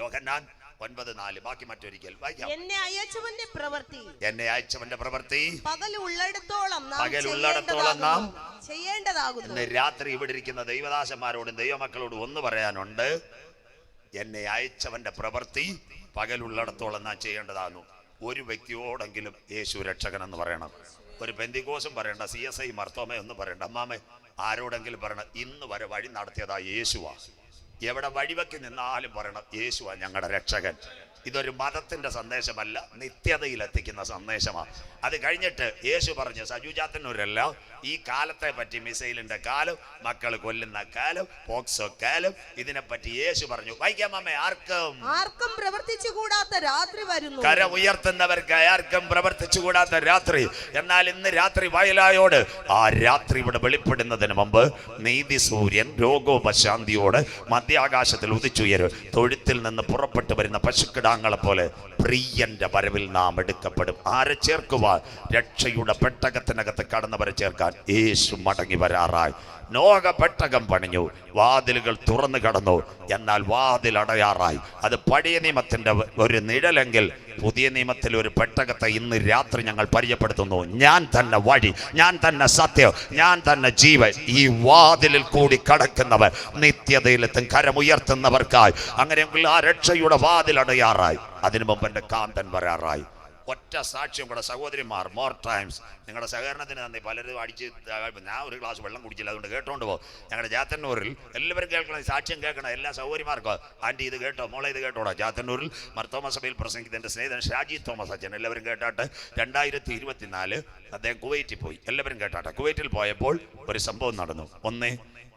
Speaker 1: യോഹന്നാൻ 9:4. ബാക്കി മറ്റൊരിക്കൽ വായിക്കാം.
Speaker 2: എന്നെ അയച്ചവന്റെ പ്രവൃത്തി
Speaker 1: പകലുള്ളിടത്തോളം നാം
Speaker 2: ചെയ്യേണ്ടതാകുന്നു.
Speaker 1: ഇന്ന് രാത്രി ഇവിടെ ഇരിക്കുന്ന ദൈവദാസന്മാരോടും ദൈവമക്കളോടും ഒന്ന് പറയാനുണ്ട്. എന്നെ അയച്ചവന്റെ പ്രവൃത്തി പകലുള്ളിടത്തോളം നാം ചെയ്യേണ്ടതാകുന്നു. ഒരു വ്യക്തിയോടെങ്കിലും യേശു രക്ഷകനെന്ന് പറയണം. ഒരു പെന്തിക്കോസും പറയണ്ട, CSI മർത്തോമേ ഒന്നും പറയണ്ട, അമ്മാമേ ആരോടെങ്കിലും പറയണം, ഇന്ന് വരെ വഴി നടത്തിയതാ യേശുവാ. എവിടെ വഴിവെക്കി നിന്നാലും പറയണം, യേശുവാ ഞങ്ങളുടെ രക്ഷകൻ. ഇതൊരു മതത്തിന്റെ സന്ദേശമല്ല, നിത്യതയിൽ എത്തിക്കുന്ന സന്ദേശമാണ്. അത് കഴിഞ്ഞിട്ട് യേശു പറഞ്ഞു, സജു ചാത്തന്നൂരല്ല, ഈ കാലത്തെ പറ്റി, മിസൈലിന്റെ കാലം, മക്കൾ കൊല്ലുന്ന കാലം, പോക്സോ കാലം, ഇതിനെപ്പറ്റി യേശു പറഞ്ഞു. വായിക്കാമേ.
Speaker 2: ആർക്കും പ്രവർത്തിച്ചുകൂടാത്ത രാത്രി വരുന്നു.
Speaker 1: കര ഉയർത്തുന്നവർക്ക് ആർക്കും പ്രവർത്തിച്ചുകൂടാത്ത രാത്രി. എന്നാൽ ഇന്ന് രാത്രി വയലായോട് ആ രാത്രി ഇവിടെ വെളിപ്പെടുന്നതിന് മുമ്പ് നീതി സൂര്യൻ രോഗോപശാന്തിയോട് മധ്യാകാശത്തിൽ ഉദിച്ചുയരും. തൊഴുത്തിൽ നിന്ന് പുറപ്പെട്ടു വരുന്ന പശുക്കിടാങ്ങളെ പോലെ പ്രിയന്റെ വരവിൽ നാം എടുക്കപ്പെടും. ആരെ ചേർക്കുവാൻ? രക്ഷയുടെ പെട്ടകത്തിനകത്ത് കടന്നവരെ ചേർക്കാൻ യേശു മടങ്ങി വരാറായി. നോഹ പെട്ടകം പണിഞ്ഞു, വാതിലുകൾ തുറന്നു കടന്നു. എന്നാൽ വാതിൽ അടയാറായി. അത് പഴയ നിയമത്തിന്റെ ഒരു നിഴലെങ്കിൽ പുതിയ നിയമത്തിൽ ഒരു പെട്ടകത്തെ ഇന്ന് രാത്രി ഞങ്ങൾ പരിചയപ്പെടുത്തുന്നു. ഞാൻ തന്നെ വഴി, ഞാൻ തന്നെ സത്യം, ഞാൻ തന്നെ ജീവൻ. ഈ വാതിലിൽ കൂടി കടക്കുന്നവർ നിത്യതയിലെത്തും. കരമുയർത്തുന്നവർക്കായി അങ്ങനെയെങ്കിൽ ആ രക്ഷയുടെ വാതിൽ അടയാറായി. അതിനു മുമ്പ് എൻ്റെ കാന്തൻ വരാറായി. ഒറ്റ സാക്ഷ്യം കൂടെ സഹോദരിമാർ, മോർ ടൈംസ്. നിങ്ങളുടെ സഹകരണത്തിന് നന്ദി. പലരും അടിച്ച്, ഞാൻ ഒരു ഗ്ലാസ് വെള്ളം കുടിച്ചില്ല, അതുകൊണ്ട് കേട്ടോണ്ട് പോകും. ഞങ്ങളുടെ ചാത്തന്നൂരിൽ എല്ലാവരും കേൾക്കണം, സാക്ഷ്യം കേൾക്കണം. എല്ലാ സഹോദരിമാർക്കും ആൻറ്റി ഇത് കേട്ടോ, മോളെ ഇത് കേട്ടോടാ. ചാത്തന്നൂരിൽ മർത്തോമ സഭയിൽ പ്രസംഗിക്കുന്ന എൻ്റെ സ്നേഹിതൻ ഷാജി തോമസ് അച്ഛൻ, എല്ലാവരും കേട്ടാട്ട്. 2024 അദ്ദേഹം കുവൈറ്റിൽ പോയി. എല്ലാവരും കേട്ടാട്ടെ. കുവൈറ്റിൽ പോയപ്പോൾ ഒരു സംഭവം നടന്നു.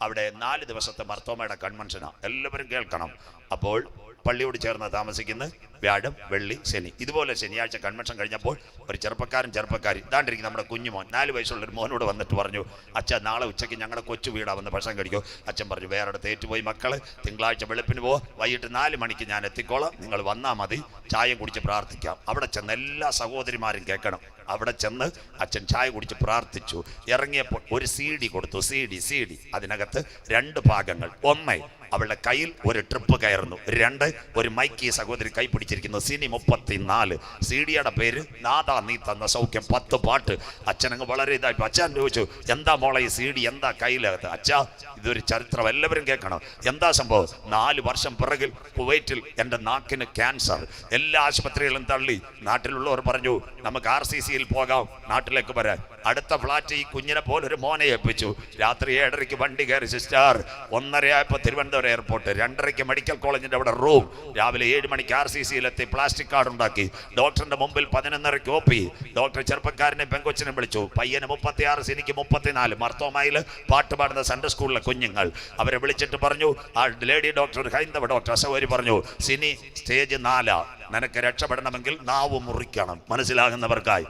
Speaker 1: അവിടെ 4 ദിവസത്തെ മർത്തോമയുടെ കൺവെൻഷനാണ്. എല്ലാവരും കേൾക്കണം. അപ്പോൾ പള്ളിയോട് ചേർന്ന് താമസിക്കുന്ന വ്യാഴം, വെള്ളി, ശനി, ഇതുപോലെ ശനിയാഴ്ച കൺവെൻഷൻ കഴിഞ്ഞപ്പോൾ ഒരു ചെറുപ്പക്കാരി ഇതാണ്ടിരിക്കും നമ്മുടെ കുഞ്ഞുമോൻ, 4 വയസ്സുള്ളൊരു മോനോട് വന്നിട്ട് പറഞ്ഞു, അച്ഛൻ നാളെ ഉച്ചയ്ക്ക് ഞങ്ങളുടെ കൊച്ചു വീടാ വന്ന് ഭക്ഷണം കഴിക്കും. അച്ഛൻ പറഞ്ഞു, വേറെ അടുത്ത് ഏറ്റുപോയി മക്കള്, തിങ്കളാഴ്ച വെളുപ്പിന് വൈകിട്ട് 4 മണിക്ക് ഞാൻ എത്തിക്കോളാം, നിങ്ങൾ വന്നാൽ മതി, ചായം കുടിച്ച് പ്രാർത്ഥിക്കാം. അവിടെ ചെന്ന് എല്ലാ സഹോദരിമാരും കേൾക്കണം. അവിടെ ചെന്ന് അച്ഛൻ ചായ കുടിച്ച് പ്രാർത്ഥിച്ചു. ഇറങ്ങിയപ്പോൾ ഒരു CD കൊടുത്തു. CD അതിനകത്ത് 2 ഭാഗങ്ങൾ. 1 അവളുടെ കയ്യിൽ ഒരു ട്രിപ്പ് കയറുന്നു. 2 ഒരു മൈക്ക് സഹോദരി കൈ പിടിച്ചിരിക്കുന്നു. സിനി 34. CD-യുടെ പേര് നാദാ നീ തന്ന സൗഖ്യം. 10 പാട്ട്. അച്ഛനങ്ങ് വളരെ ഇതായി. അച്ഛൻ ചോദിച്ചു, എന്താ മോളെ ഈ CD, എന്താ കയ്യിലകത്ത്? അച്ഛാ, ഇതൊരു ചരിത്രം, എല്ലാവരും കേൾക്കണം. എന്താ സംഭവം? 4 വർഷം പിറകിൽ കുവൈറ്റിൽ എൻ്റെ നാക്കിന് ക്യാൻസർ. എല്ലാ ആശുപത്രികളും തള്ളി. നാട്ടിലുള്ളവർ പറഞ്ഞു, നമുക്ക് RCCയിൽ പോകാം, നാട്ടിലേക്ക് വരാൻ. അടുത്ത ഫ്ലാറ്റ് ഈ കുഞ്ഞിനെ പോലൊരു മോനെ ഏൽപ്പിച്ചു. രാത്രി 7:30 വണ്ടി കയറി സിസ്റ്റർ. 1:30 ആയപ്പോൾ തിരുവനന്തപുരം എയർപോർട്ട്. 2:30 മെഡിക്കൽ കോളേജിൻ്റെ അവിടെ റൂം. രാവിലെ 7 മണിക്ക് RCCയിലെത്തി. പ്ലാസ്റ്റിക് കാർഡ് ഉണ്ടാക്കി. ഡോക്ടറിന്റെ മുമ്പിൽ 11:30 OP. ഡോക്ടർ ചെറുപ്പക്കാരനെ പെങ്കൊച്ചിനെ വിളിച്ചു. പയ്യന് 36, സിനിക്ക് 34. മർത്തോമയിൽ പാട്ട് പാടുന്ന സൺഡേ സ്കൂളിലെ കുഞ്ഞുങ്ങൾ. അവരെ വിളിച്ചിട്ട് പറഞ്ഞു, ആ ലേഡി ഡോക്ടർ, ഹൈന്ദവ ഡോക്ടർ അസൗകര്യം പറഞ്ഞു, സിനി സ്റ്റേജ് 4, നിനക്ക് രക്ഷപ്പെടണമെങ്കിൽ നാവ് മുറിക്കണം. മനസ്സിലാകുന്നവർക്കായി.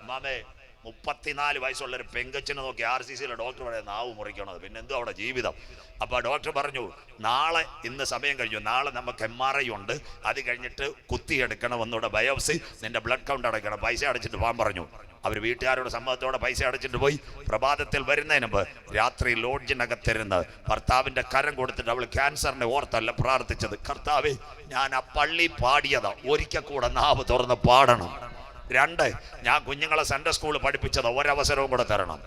Speaker 1: മാമേ, 34 വയസ്സുള്ളൊരു പെങ്കച്ചിനെ നോക്കി RCCയിലെ ഡോക്ടർ പറയാം നാവ് മുറിക്കണത്, പിന്നെ എന്തോ അവിടെ ജീവിതം. അപ്പോൾ ഡോക്ടർ പറഞ്ഞു, ഇന്ന് സമയം കഴിഞ്ഞു, നാളെ നമുക്ക് MRI ഉണ്ട്, അത് കഴിഞ്ഞിട്ട് കുത്തിയെടുക്കണം, ഒന്നുകൂടെ ബയോപ്സി, നിന്റെ ബ്ലഡ് കൗണ്ട് അടയ്ക്കണം, പൈസ അടച്ചിട്ട് പോകാൻ പറഞ്ഞു. അവർ വീട്ടുകാരോട് സമ്മതത്തോടെ പൈസ അടച്ചിട്ട് പോയി. പ്രഭാതത്തിൽ വരുന്നതിന് മുമ്പ് രാത്രി ലോഡ്ജിനകത്തിരുന്ന് ഭർത്താവിൻ്റെ കരം കൊടുത്തിട്ട് അവൾ ക്യാൻസറിനെ ഓർത്തല്ല പ്രാർത്ഥിച്ചത്, കർത്താവേ, ഞാൻ ആ പള്ളി പാടിയതാ, ഒരിക്കൽ കൂടെ നാവ് തുറന്ന് പാടണം. 2, ഞാൻ കുഞ്ഞുങ്ങളെ സൺഡേ സ്കൂൾ പഠിപ്പിച്ചത്, ഒരവസരവും കൂടെ തരണം.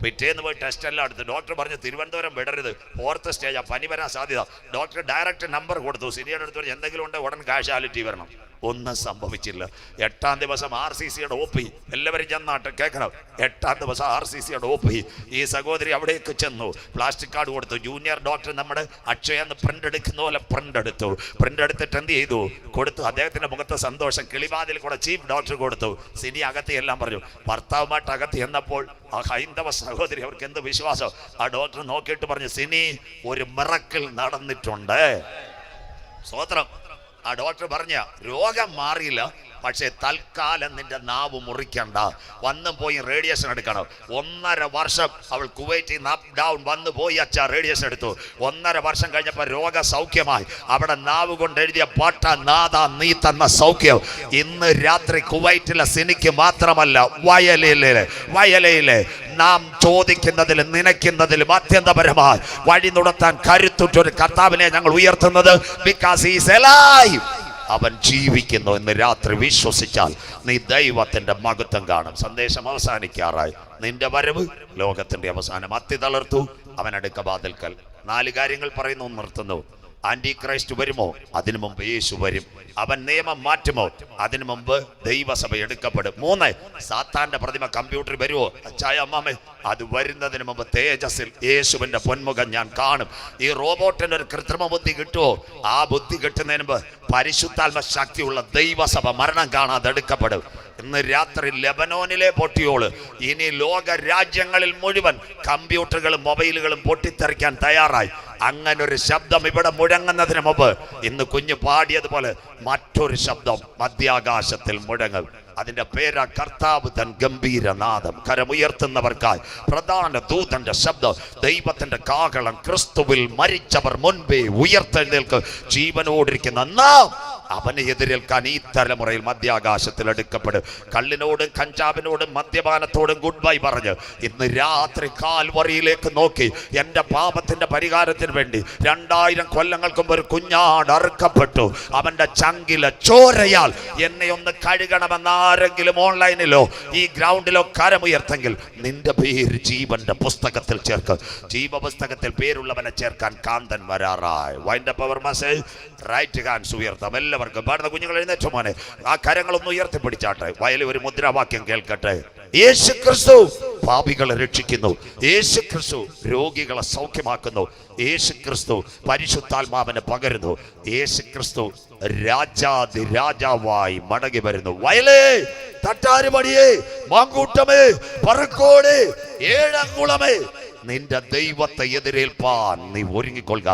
Speaker 1: പിറ്റേന്ന് പോയി ടെസ്റ്റ് എല്ലാം എടുത്ത്. ഡോക്ടർ പറഞ്ഞു, തിരുവനന്തപുരം വിടരുത്, 4th സ്റ്റേജാ, പനി വരാൻ സാധ്യത. ഡോക്ടർ ഡയറക്റ്റ് നമ്പർ കൊടുത്തു. സിനിയുടെ അടുത്ത് എന്തെങ്കിലും ഉണ്ടെങ്കിൽ ഉടൻ കാഷ്വാലിറ്റി വരണം. ഒന്നും സംഭവിച്ചില്ല. 8ാം ദിവസം RCCയുടെ OP. എല്ലാവരും ചെന്നാട്ട് കേൾക്കണം. 8ാം ദിവസം RCCയുടെ OP. ഈ സഹോദരി അവിടേക്ക് ചെന്നു. പ്ലാസ്റ്റിക് കാർഡ് കൊടുത്തു. ജൂനിയർ ഡോക്ടർ നമ്മുടെ അക്ഷയെന്ന് പ്രിന്റ് എടുക്കുന്ന പോലെ പ്രിന്റ് എടുത്തിട്ട് എന്ത് ചെയ്തു കൊടുത്തു. അദ്ദേഹത്തിന്റെ മുഖത്ത് സന്തോഷം. കിളിവാതിൽ കൂടെ ചീഫ് ഡോക്ടർ കൊടുത്തു. സിനി അകത്തി എല്ലാം പറഞ്ഞു. ഭർത്താവുമായിട്ട് അകത്തി എന്നപ്പോൾ ആ ഹൈന്ദവ സഹോദരി, അവർക്ക് എന്ത് വിശ്വാസം. ആ ഡോക്ടർ നോക്കിയിട്ട് പറഞ്ഞു, സിനി, ഒരു മിറക്കിൾ നടന്നിട്ടുണ്ട്. സ്തോത്രം. ആ ഡോക്ടർ പറഞ്ഞ രോഗം മാറിയില്ല, പക്ഷേ തൽക്കാലം നിന്റെ നാവ് മുറിക്കണ്ട, വന്നും പോയി റേഡിയേഷൻ എടുക്കണം. 1.5 വർഷം അവൾ കുവൈറ്റിൽ നിന്ന് അപ്പ് ഡൗൺ വന്നു പോയി അച്ഛാ റേഡിയേഷൻ എടുത്തു. 1.5 വർഷം കഴിഞ്ഞപ്പോൾ രോഗസൗഖ്യമായി. അവിടെ നാവ് കൊണ്ട് എഴുതിയ പാട്ട, നാദാ നീ തന്ന സൗഖ്യം. ഇന്ന് രാത്രി കുവൈറ്റിലെ സിനിക്ക് മാത്രമല്ല, വയലയിലെ നാം ചോദിക്കുന്നതിലും നനയ്ക്കുന്നതിലും അത്യന്തപരമായി വഴി നടത്താൻ കരുത്തുറ്റൊരു കർത്താവിനെ ഞങ്ങൾ ഉയർത്തുന്നത്. Because he is alive. അവൻ ജീവിക്കുന്നു. ഇന്ന് രാത്രി വിശ്വസിച്ചാൽ നീ ദൈവത്തിന്റെ മഹത്വം കാണും. സന്ദേശം അവസാനിക്കാറായി. നിന്റെ വരവ് ലോകത്തിന്റെ അവസാനം. അത്തി തളർത്തു, അവൻ അടുക്ക വാതിൽക്കൽ. 4 കാര്യങ്ങൾ പറയുന്നു, നിർത്തുന്നു. ആന്റി ക്രൈസ്റ്റ് വരുമോ? അതിനു മുമ്പ് യേശു വരും. അവൻ നിയമം മാറ്റുമോ? അതിനു മുമ്പ് ദൈവസഭ എടുക്കപ്പെടും. 3, സാത്താന്റെ പ്രതിമ കമ്പ്യൂട്ടറിൽ വരുമോ? അച്ചായ അമ്മാമേ, അത് വരുന്നതിന് മുമ്പ് തേജസ്സിൽ യേശുവിന്റെ പൊന്മുഖം ഞാൻ കാണും. ഈ റോബോട്ടിന് ഒരു കൃത്രിമ ബുദ്ധി കിട്ടുമോ? ആ ബുദ്ധി കിട്ടുന്നതിന് മുമ്പ് പരിശുദ്ധാത്മ ശക്തിയുള്ള ദൈവസഭ മരണം കാണാതെ എടുക്കപ്പെടും. ഇന്ന് രാത്രി ലെബനോനിലെ പൊട്ടിയോള്, ഇനി ലോക രാജ്യങ്ങളിൽ മുഴുവൻ കമ്പ്യൂട്ടറുകളും മൊബൈലുകളും പൊട്ടിത്തെറിക്കാൻ തയ്യാറായി. അങ്ങനൊരു ശബ്ദം ഇവിടെ മുഴങ്ങുന്നതിന് മുമ്പ് ഇന്ന് കുഞ്ഞ് പാടിയതുപോലെ മറ്റൊരു ശബ്ദം മധ്യാകാശത്തിൽ മുഴങ്ങും. അതിന്റെ പേരാ കർത്താവ് തൻ ഗംഭീരനാദം. കരമുയർത്തുന്നവർക്കായി പ്രധാന ദൂതന്റെ ശബ്ദം, ദൈവത്തിന്റെ കാഹളം. ക്രിസ്തുവിൽ മരിച്ചവർ മുൻപേ ഉയർത്തെഴുന്നേൽക്ക്. ജീവനോടിരിക്കുന്ന നാം അവനെ എതിരേൽക്കാൻ ഈ തലമുറയിൽ മധ്യാകാശത്തിൽ എടുക്കപ്പെടും. കള്ളിനോടും കഞ്ചാവിനോടും മദ്യപാനത്തോടും ഗുഡ് ബൈ പറഞ്ഞ് ഇന്ന് രാത്രി കാൽവറിയിലേക്ക് നോക്കി എൻ്റെ പാപത്തിന്റെ പരിഹാരത്തിന് വേണ്ടി 2000 കൊല്ലങ്ങൾക്ക് മുമ്പ് ഒരു കുഞ്ഞാട് അറുക്കപ്പെട്ടു. അവന്റെ ചങ്കിലെ ചോരയാൽ എന്നെ ഒന്ന് കഴുകണമെന്ന് ആരെങ്കിലും ഓൺലൈനിലോ ഈ ഗ്രൗണ്ടിലോ കരമുയർത്തെങ്കിൽ നിന്റെ പേര് ജീവന്റെ പുസ്തകത്തിൽ ചേർക്ക്. ജീവപുസ്തകത്തിൽ പേരുള്ളവനെ ചേർക്കാൻ കാന്തൻ വരാറായി. Wind up our message. Right hands ഉയർത്താം എല്ലാവർക്കും. പാടുന്ന കുഞ്ഞുങ്ങൾ എഴുന്നേറ്റു മോനെ. ആ കരങ്ങളൊന്ന് ഉയർത്തിപ്പിടിച്ചാട്ടെ. വയലിൽ ഒരു മുദ്രാവാക്യം കേൾക്കട്ടെ. യേശു ക്രിസ്തു പാപികളെ രക്ഷിക്കുന്നു. യേശു ക്രിസ്തു രോഗികളെ സൗഖ്യമാക്കുന്നു. യേശു ക്രിസ്തു പരിശുദ്ധാത്മാവിനെ പകരുന്നു. യേശു ക്രിസ്തു രാജാതി രാജാവായി മടങ്ങി വരുന്നു. വയലേ, തട്ടാരുമടിയേ, മാങ്കൂട്ടമേ, പറക്കോട്, ഏഴംകുളമേ, നിന്റെ ദൈവത്തെ എതിരേൽപ്പാൻ നീ ഒരുങ്ങിക്കൊള്ളുക.